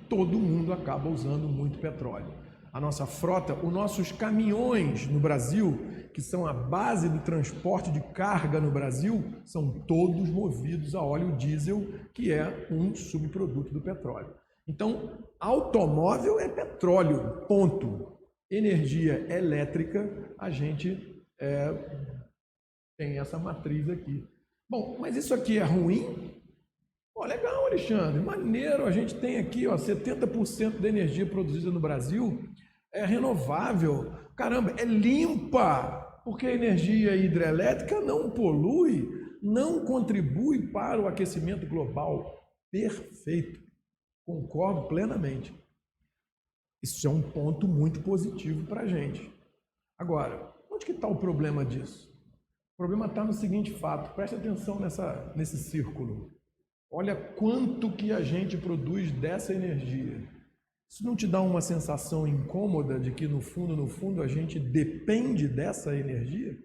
todo mundo acaba usando muito petróleo. A nossa frota, os nossos caminhões no Brasil, que são a base do transporte de carga no Brasil, são todos movidos a óleo diesel, que é um subproduto do petróleo. Então, automóvel é petróleo, ponto. Energia elétrica, a gente tem essa matriz aqui. Bom, mas isso aqui é ruim? Legal, Alexandre, maneiro, a gente tem aqui 70% da energia produzida no Brasil é renovável, caramba, é limpa, porque a energia hidrelétrica não polui, não contribui para o aquecimento global. Perfeito, concordo plenamente. Isso é um ponto muito positivo para a gente. Agora, onde que está o problema disso? O problema está no seguinte fato, preste atenção nesse círculo. Olha quanto que a gente produz dessa energia. Isso não te dá uma sensação incômoda de que no fundo a gente depende dessa energia?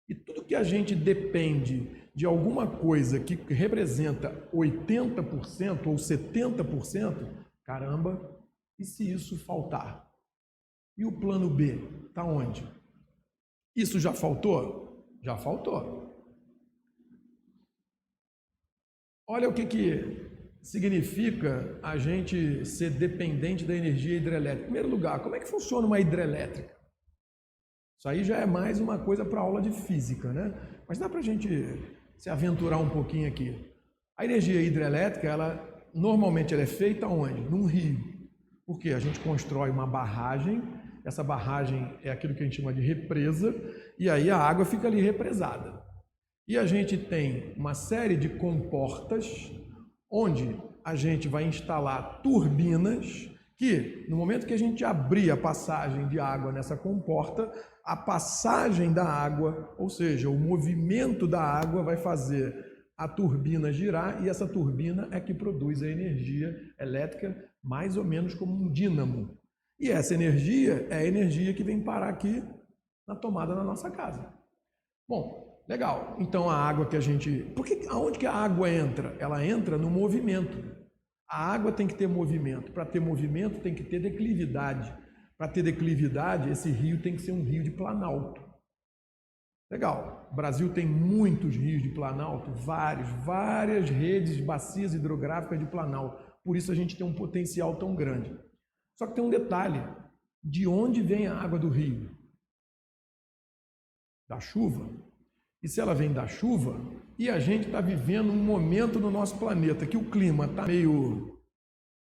E tudo que a gente depende de alguma coisa que representa 80% ou 70%, caramba, e se isso faltar? E o plano B, está onde? Isso já faltou? Já faltou. Olha o que significa a gente ser dependente da energia hidrelétrica. Em primeiro lugar, como é que funciona uma hidrelétrica? Isso aí já é mais uma coisa para aula de física, né? Mas dá para a gente se aventurar um pouquinho aqui. A energia hidrelétrica, normalmente ela é feita onde? Num rio. Porque a gente constrói uma barragem, essa barragem é aquilo que a gente chama de represa, e aí a água fica ali represada. E a gente tem uma série de comportas, onde a gente vai instalar turbinas que, no momento que a gente abrir a passagem de água nessa comporta, a passagem da água, ou seja, o movimento da água vai fazer a turbina girar e essa turbina é que produz a energia elétrica mais ou menos como um dínamo. E essa energia é a energia que vem parar aqui na tomada da nossa casa. Bom, legal, então a água que a gente... Aonde que a água entra? Ela entra no movimento. A água tem que ter movimento. Para ter movimento tem que ter declividade. Para ter declividade, esse rio tem que ser um rio de planalto. Legal, o Brasil tem muitos rios de planalto, várias redes, bacias hidrográficas de planalto. Por isso a gente tem um potencial tão grande. Só que tem um detalhe, de onde vem a água do rio? Da chuva. E se ela vem da chuva, e a gente está vivendo um momento no nosso planeta que o clima está meio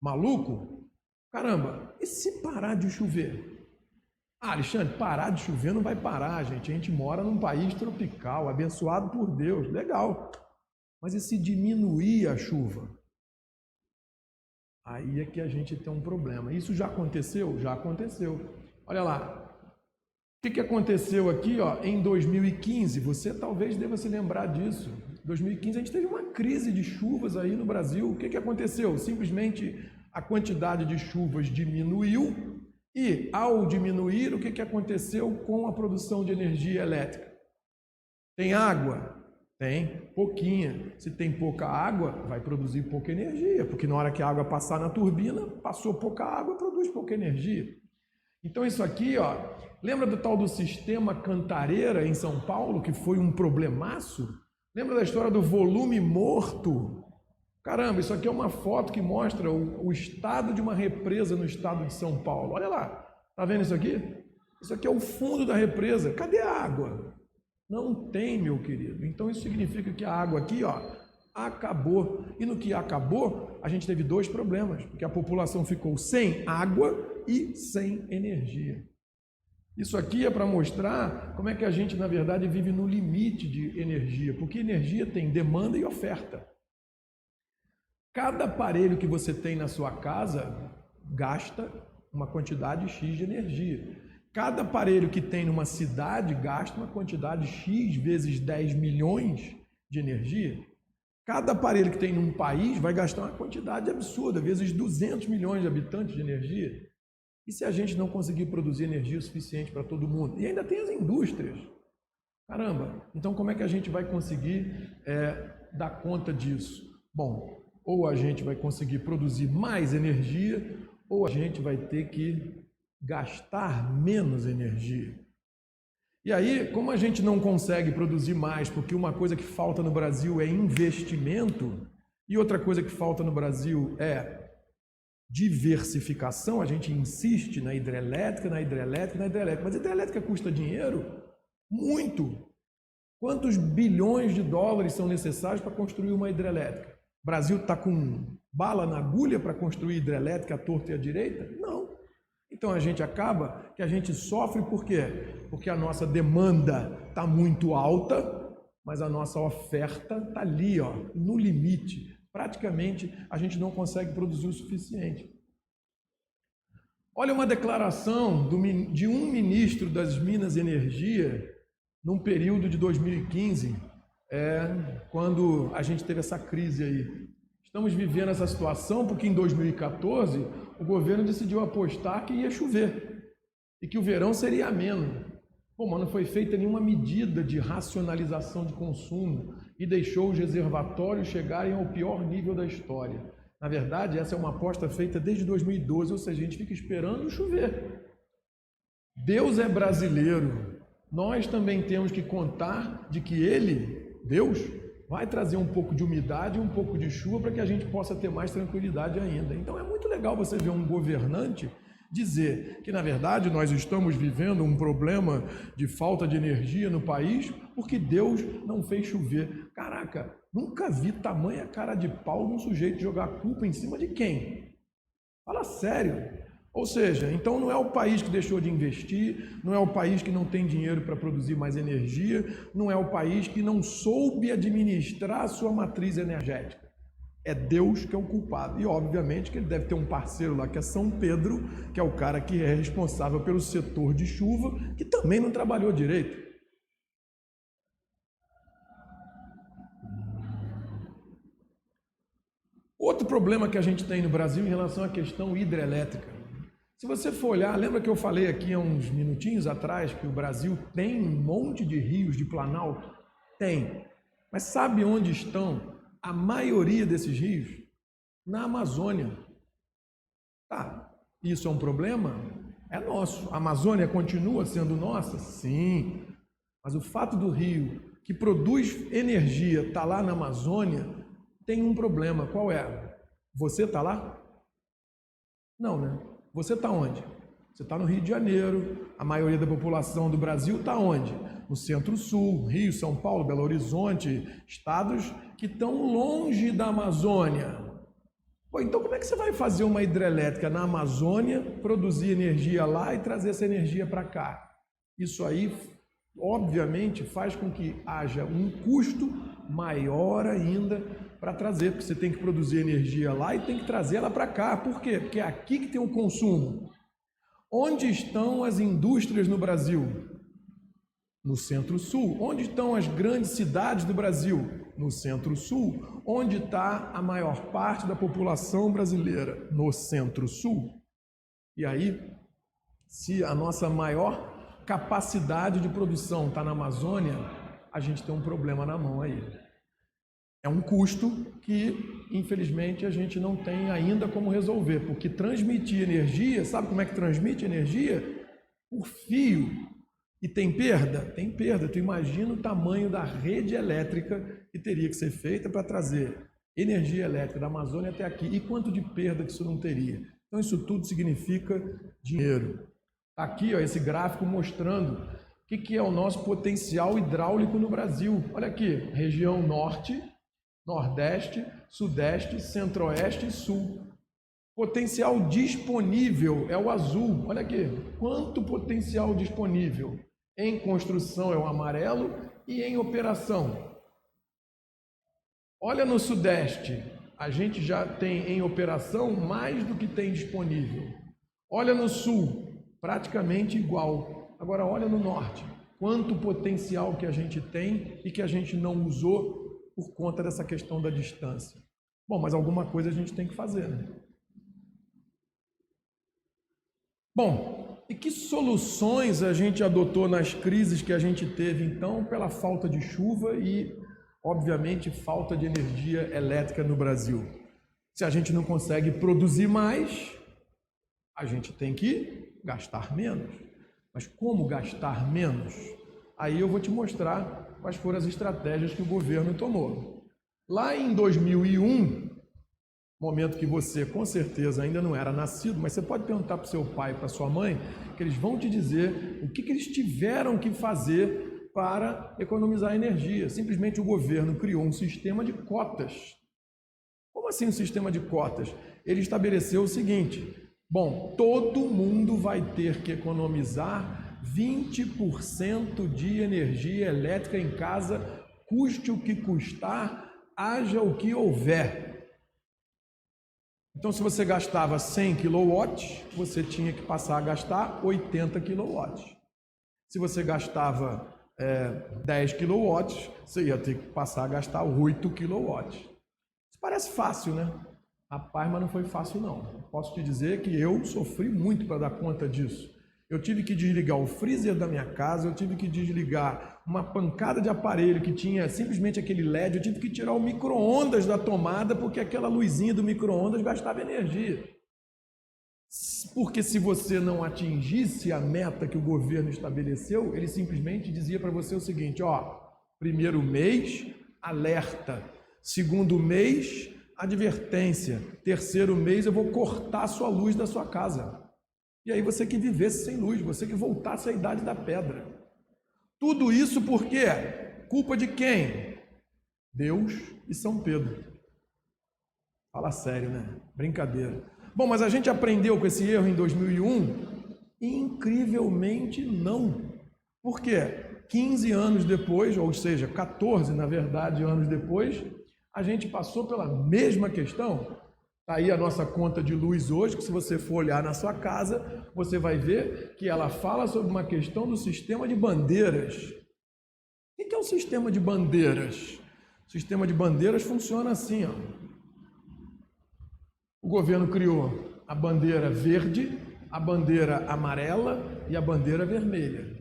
maluco, caramba, e se parar de chover? Alexandre, parar de chover não vai parar, gente. A gente mora num país tropical, abençoado por Deus, legal. Mas e se diminuir a chuva? Aí é que a gente tem um problema. Isso já aconteceu? Já aconteceu. Olha lá. O que aconteceu aqui em 2015? Você talvez deva se lembrar disso. 2015 a gente teve uma crise de chuvas aí no Brasil. O que aconteceu? Simplesmente a quantidade de chuvas diminuiu e, ao diminuir, o que aconteceu com a produção de energia elétrica? Tem água? Tem, pouquinha. Se tem pouca água, vai produzir pouca energia, porque na hora que a água passar na turbina, passou pouca água, produz pouca energia. Então isso aqui, ó, lembra do tal do sistema Cantareira em São Paulo, que foi um problemaço? Lembra da história do volume morto? Caramba, isso aqui é uma foto que mostra o estado de uma represa no estado de São Paulo. Olha lá, tá vendo isso aqui? Isso aqui é o fundo da represa. Cadê a água? Não tem, meu querido. Então isso significa que a água aqui, ó, acabou. E no que acabou, a gente teve dois problemas, porque a população ficou sem água e sem energia. Isso aqui é para mostrar como é que a gente, na verdade, vive no limite de energia, porque energia tem demanda e oferta. Cada aparelho que você tem na sua casa gasta uma quantidade X de energia. Cada aparelho que tem numa cidade gasta uma quantidade X vezes 10 milhões de energia. Cada aparelho que tem num país vai gastar uma quantidade absurda, vezes 200 milhões de habitantes de energia. E se a gente não conseguir produzir energia suficiente para todo mundo? E ainda tem as indústrias. Caramba, então como é que a gente vai conseguir dar conta disso? Bom, ou a gente vai conseguir produzir mais energia, ou a gente vai ter que gastar menos energia. E aí, como a gente não consegue produzir mais, porque uma coisa que falta no Brasil é investimento, e outra coisa que falta no Brasil é diversificação, a gente insiste na hidrelétrica, mas a hidrelétrica custa dinheiro? Muito! Quantos bilhões de dólares são necessários para construir uma hidrelétrica? O Brasil está com bala na agulha para construir hidrelétrica à torta e à direita? Não. Então a gente acaba que a gente sofre por quê? Porque a nossa demanda está muito alta, mas a nossa oferta está ali, ó, no limite. Praticamente a gente não consegue produzir o suficiente. Olha uma declaração de um ministro das Minas e Energia num período de 2015, quando a gente teve essa crise aí. Estamos vivendo essa situação porque em 2014 o governo decidiu apostar que ia chover e que o verão seria ameno. Pô, mas não foi feita nenhuma medida de racionalização de consumo e deixou os reservatórios chegarem ao pior nível da história. Na verdade, essa é uma aposta feita desde 2012, ou seja, a gente fica esperando chover. Deus é brasileiro. Nós também temos que contar de que Ele, Deus, vai trazer um pouco de umidade e um pouco de chuva para que a gente possa ter mais tranquilidade ainda. Então é muito legal você ver um governante dizer que, na verdade, nós estamos vivendo um problema de falta de energia no país porque Deus não fez chover. Caraca, nunca vi tamanha cara de pau de um sujeito jogar a culpa em cima de quem? Fala sério. Ou seja, então não é o país que deixou de investir, não é o país que não tem dinheiro para produzir mais energia, não é o país que não soube administrar a sua matriz energética. É Deus que é o culpado. E obviamente que ele deve ter um parceiro lá que é São Pedro, que é o cara que é responsável pelo setor de chuva, que também não trabalhou direito. Outro problema que a gente tem no Brasil em relação à questão hidrelétrica. Se você for olhar, lembra que eu falei aqui há uns minutinhos atrás que o Brasil tem um monte de rios de Planalto? Tem. Mas sabe onde estão a maioria desses rios? Na Amazônia. Tá, isso é um problema? É nosso. A Amazônia continua sendo nossa? Sim. Mas o fato do rio que produz energia estar lá na Amazônia tem um problema. Qual é? Você está lá? Não, né? Você está onde? Você está no Rio de Janeiro. A maioria da população do Brasil está onde? No Centro-Sul, Rio, São Paulo, Belo Horizonte, estados que estão longe da Amazônia. Pô, então como é que você vai fazer uma hidrelétrica na Amazônia, produzir energia lá e trazer essa energia para cá? Isso aí, obviamente, faz com que haja um custo maior ainda para trazer, porque você tem que produzir energia lá e tem que trazer ela para cá. Por quê? Porque é aqui que tem o consumo. Onde estão as indústrias no Brasil? No Centro-Sul. Onde estão as grandes cidades do Brasil? No Centro-Sul. Onde está a maior parte da população brasileira? No Centro-Sul. E aí, se a nossa maior capacidade de produção está na Amazônia, a gente tem um problema na mão aí. É um custo que, infelizmente, a gente não tem ainda como resolver, porque transmitir energia, sabe como é que transmite energia? Por fio. E tem perda? Tem perda. Tu imagina o tamanho da rede elétrica que teria que ser feita para trazer energia elétrica da Amazônia até aqui. E quanto de perda que isso não teria? Então, isso tudo significa dinheiro. Aqui, ó, esse gráfico mostrando o que é o nosso potencial hidráulico no Brasil. Olha aqui, região norte, nordeste, sudeste, centro-oeste e sul. Potencial disponível é o azul. Olha aqui, quanto potencial disponível? Em construção é o amarelo e em operação. Olha no sudeste, a gente já tem em operação mais do que tem disponível. Olha no sul, praticamente igual. Agora olha no norte, quanto potencial que a gente tem e que a gente não usou por conta dessa questão da distância. Bom, mas alguma coisa a gente tem que fazer, né? Bom, e que soluções a gente adotou nas crises que a gente teve, então, pela falta de chuva e, obviamente, falta de energia elétrica no Brasil? Se a gente não consegue produzir mais, a gente tem que gastar menos. Mas como gastar menos? Aí eu vou te mostrar quais foram as estratégias que o governo tomou. Lá em 2001, momento que você com certeza ainda não era nascido, mas você pode perguntar para o seu pai e para sua mãe, que eles vão te dizer o que eles tiveram que fazer para economizar energia. Simplesmente o governo criou um sistema de cotas. Como assim um sistema de cotas? Ele estabeleceu o seguinte: bom, todo mundo vai ter que economizar 20% de energia elétrica em casa, custe o que custar, haja o que houver. Então, se você gastava 100 kW, você tinha que passar a gastar 80 kW. Se você gastava 10 kW, você ia ter que passar a gastar 8 kW. Isso parece fácil, né? Rapaz, mas não foi fácil não. Posso te dizer que eu sofri muito para dar conta disso. Eu tive que desligar o freezer da minha casa, eu tive que desligar uma pancada de aparelho que tinha simplesmente aquele LED, eu tive que tirar o micro-ondas da tomada porque aquela luzinha do micro-ondas gastava energia. Porque se você não atingisse a meta que o governo estabeleceu, ele simplesmente dizia para você o seguinte, ó, primeiro mês, alerta, segundo mês, advertência, terceiro mês eu vou cortar a sua luz da sua casa. E aí você que vivesse sem luz, você que voltasse à idade da pedra. Tudo isso por quê? Culpa de quem? Deus e São Pedro. Fala sério, né? Brincadeira. Bom, mas a gente aprendeu com esse erro em 2001? Incrivelmente não. Por quê? 15 anos depois, ou seja, 14, na verdade, anos depois, a gente passou pela mesma questão. Está aí a nossa conta de luz hoje, que se você for olhar na sua casa, você vai ver que ela fala sobre uma questão do sistema de bandeiras. O que é o sistema de bandeiras? O sistema de bandeiras funciona assim, ó. O governo criou a bandeira verde, a bandeira amarela e a bandeira vermelha.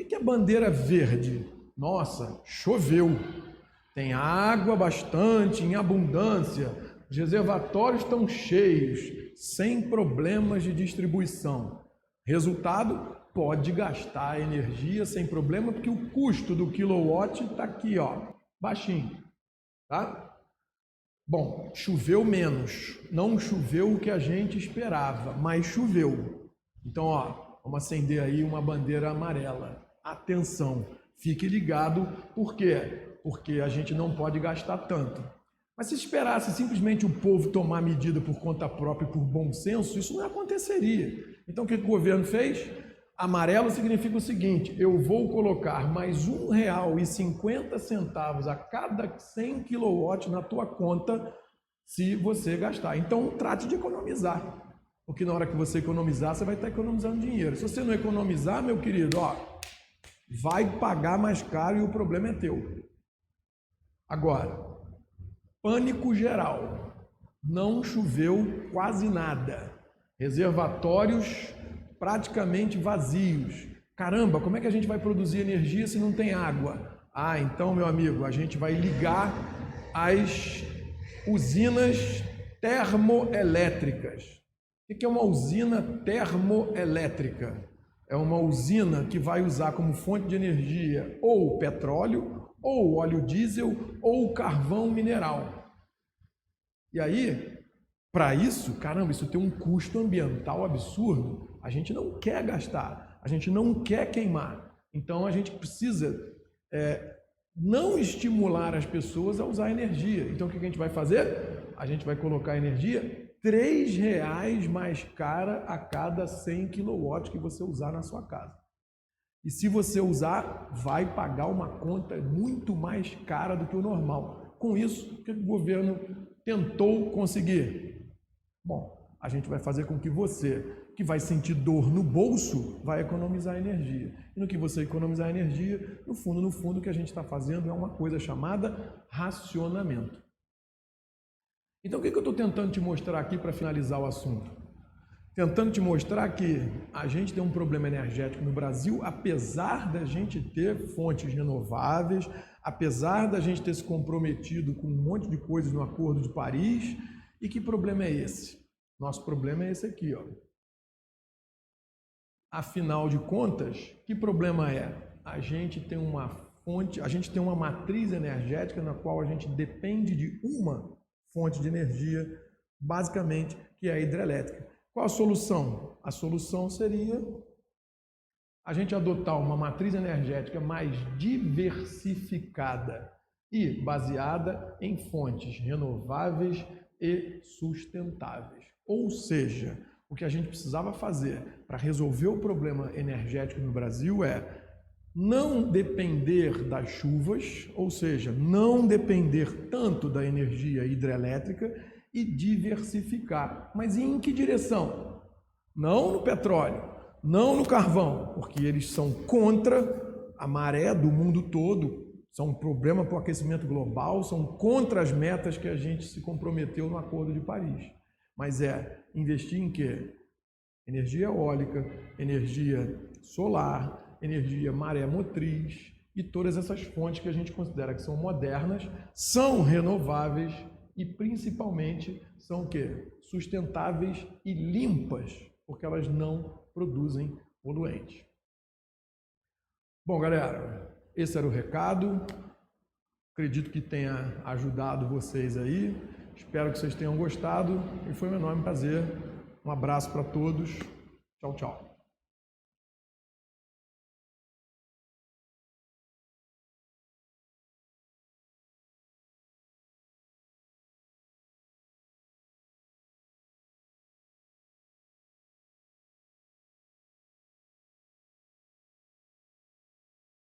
O que é bandeira verde? Nossa, choveu. Tem água bastante, em abundância. Os reservatórios estão cheios, sem problemas de distribuição. Resultado, pode gastar energia sem problema, porque o custo do quilowatt está aqui, ó, baixinho, tá? Bom, choveu menos, não choveu o que a gente esperava, mas choveu. Então, ó, vamos acender aí uma bandeira amarela. Atenção, fique ligado, por quê? Porque a gente não pode gastar tanto. Mas se esperasse simplesmente o povo tomar medida por conta própria e por bom senso, isso não aconteceria. Então o que o governo fez? Amarelo significa o seguinte, eu vou colocar mais R$1,50 a cada 100 kW na tua conta se você gastar. Então trate de economizar, porque na hora que você economizar, você vai estar economizando dinheiro. Se você não economizar, meu querido, ó, vai pagar mais caro e o problema é teu. Agora, pânico geral. Não choveu quase nada. Reservatórios praticamente vazios. Caramba, como é que a gente vai produzir energia se não tem água? Ah, então, meu amigo, a gente vai ligar as usinas termoelétricas. O que é uma usina termoelétrica? É uma usina que vai usar como fonte de energia ou petróleo, ou óleo diesel, ou carvão mineral. E aí, para isso, caramba, isso tem um custo ambiental absurdo. A gente não quer gastar, a gente não quer queimar. Então, a gente precisa não estimular as pessoas a usar energia. Então, o que a gente vai fazer? A gente vai colocar a energia R$3 mais cara a cada 100 kW que você usar na sua casa. E se você usar, vai pagar uma conta muito mais cara do que o normal. Com isso, o que o governo tentou conseguir? Bom, a gente vai fazer com que você, que vai sentir dor no bolso, vai economizar energia. E no que você economizar energia, no fundo, o que a gente está fazendo é uma coisa chamada racionamento. Então, o que eu estou tentando te mostrar aqui para finalizar o assunto? Tentando te mostrar que a gente tem um problema energético no Brasil, apesar da gente ter fontes renováveis, apesar da gente ter se comprometido com um monte de coisas no Acordo de Paris. E que problema é esse? Nosso problema é esse aqui, ó. Afinal de contas, que problema é? A gente tem uma fonte, a gente tem uma matriz energética na qual a gente depende de uma fonte de energia, basicamente, que é a hidrelétrica. Qual a solução? A solução seria a gente adotar uma matriz energética mais diversificada e baseada em fontes renováveis e sustentáveis. Ou seja, o que a gente precisava fazer para resolver o problema energético no Brasil é não depender das chuvas, ou seja, não depender tanto da energia hidrelétrica e diversificar. Mas em que direção? Não no petróleo, não no carvão, porque eles são contra a maré do mundo todo, são um problema para o aquecimento global, são contra as metas que a gente se comprometeu no Acordo de Paris. Mas investir em quê? Energia eólica, energia solar, energia maré motriz e todas essas fontes que a gente considera que são modernas, são renováveis e principalmente são o quê? Sustentáveis e limpas, porque elas não produzem poluentes. Bom, galera, esse era o recado. Acredito que tenha ajudado vocês aí. Espero que vocês tenham gostado e foi um enorme prazer. Um abraço para todos. Tchau, tchau.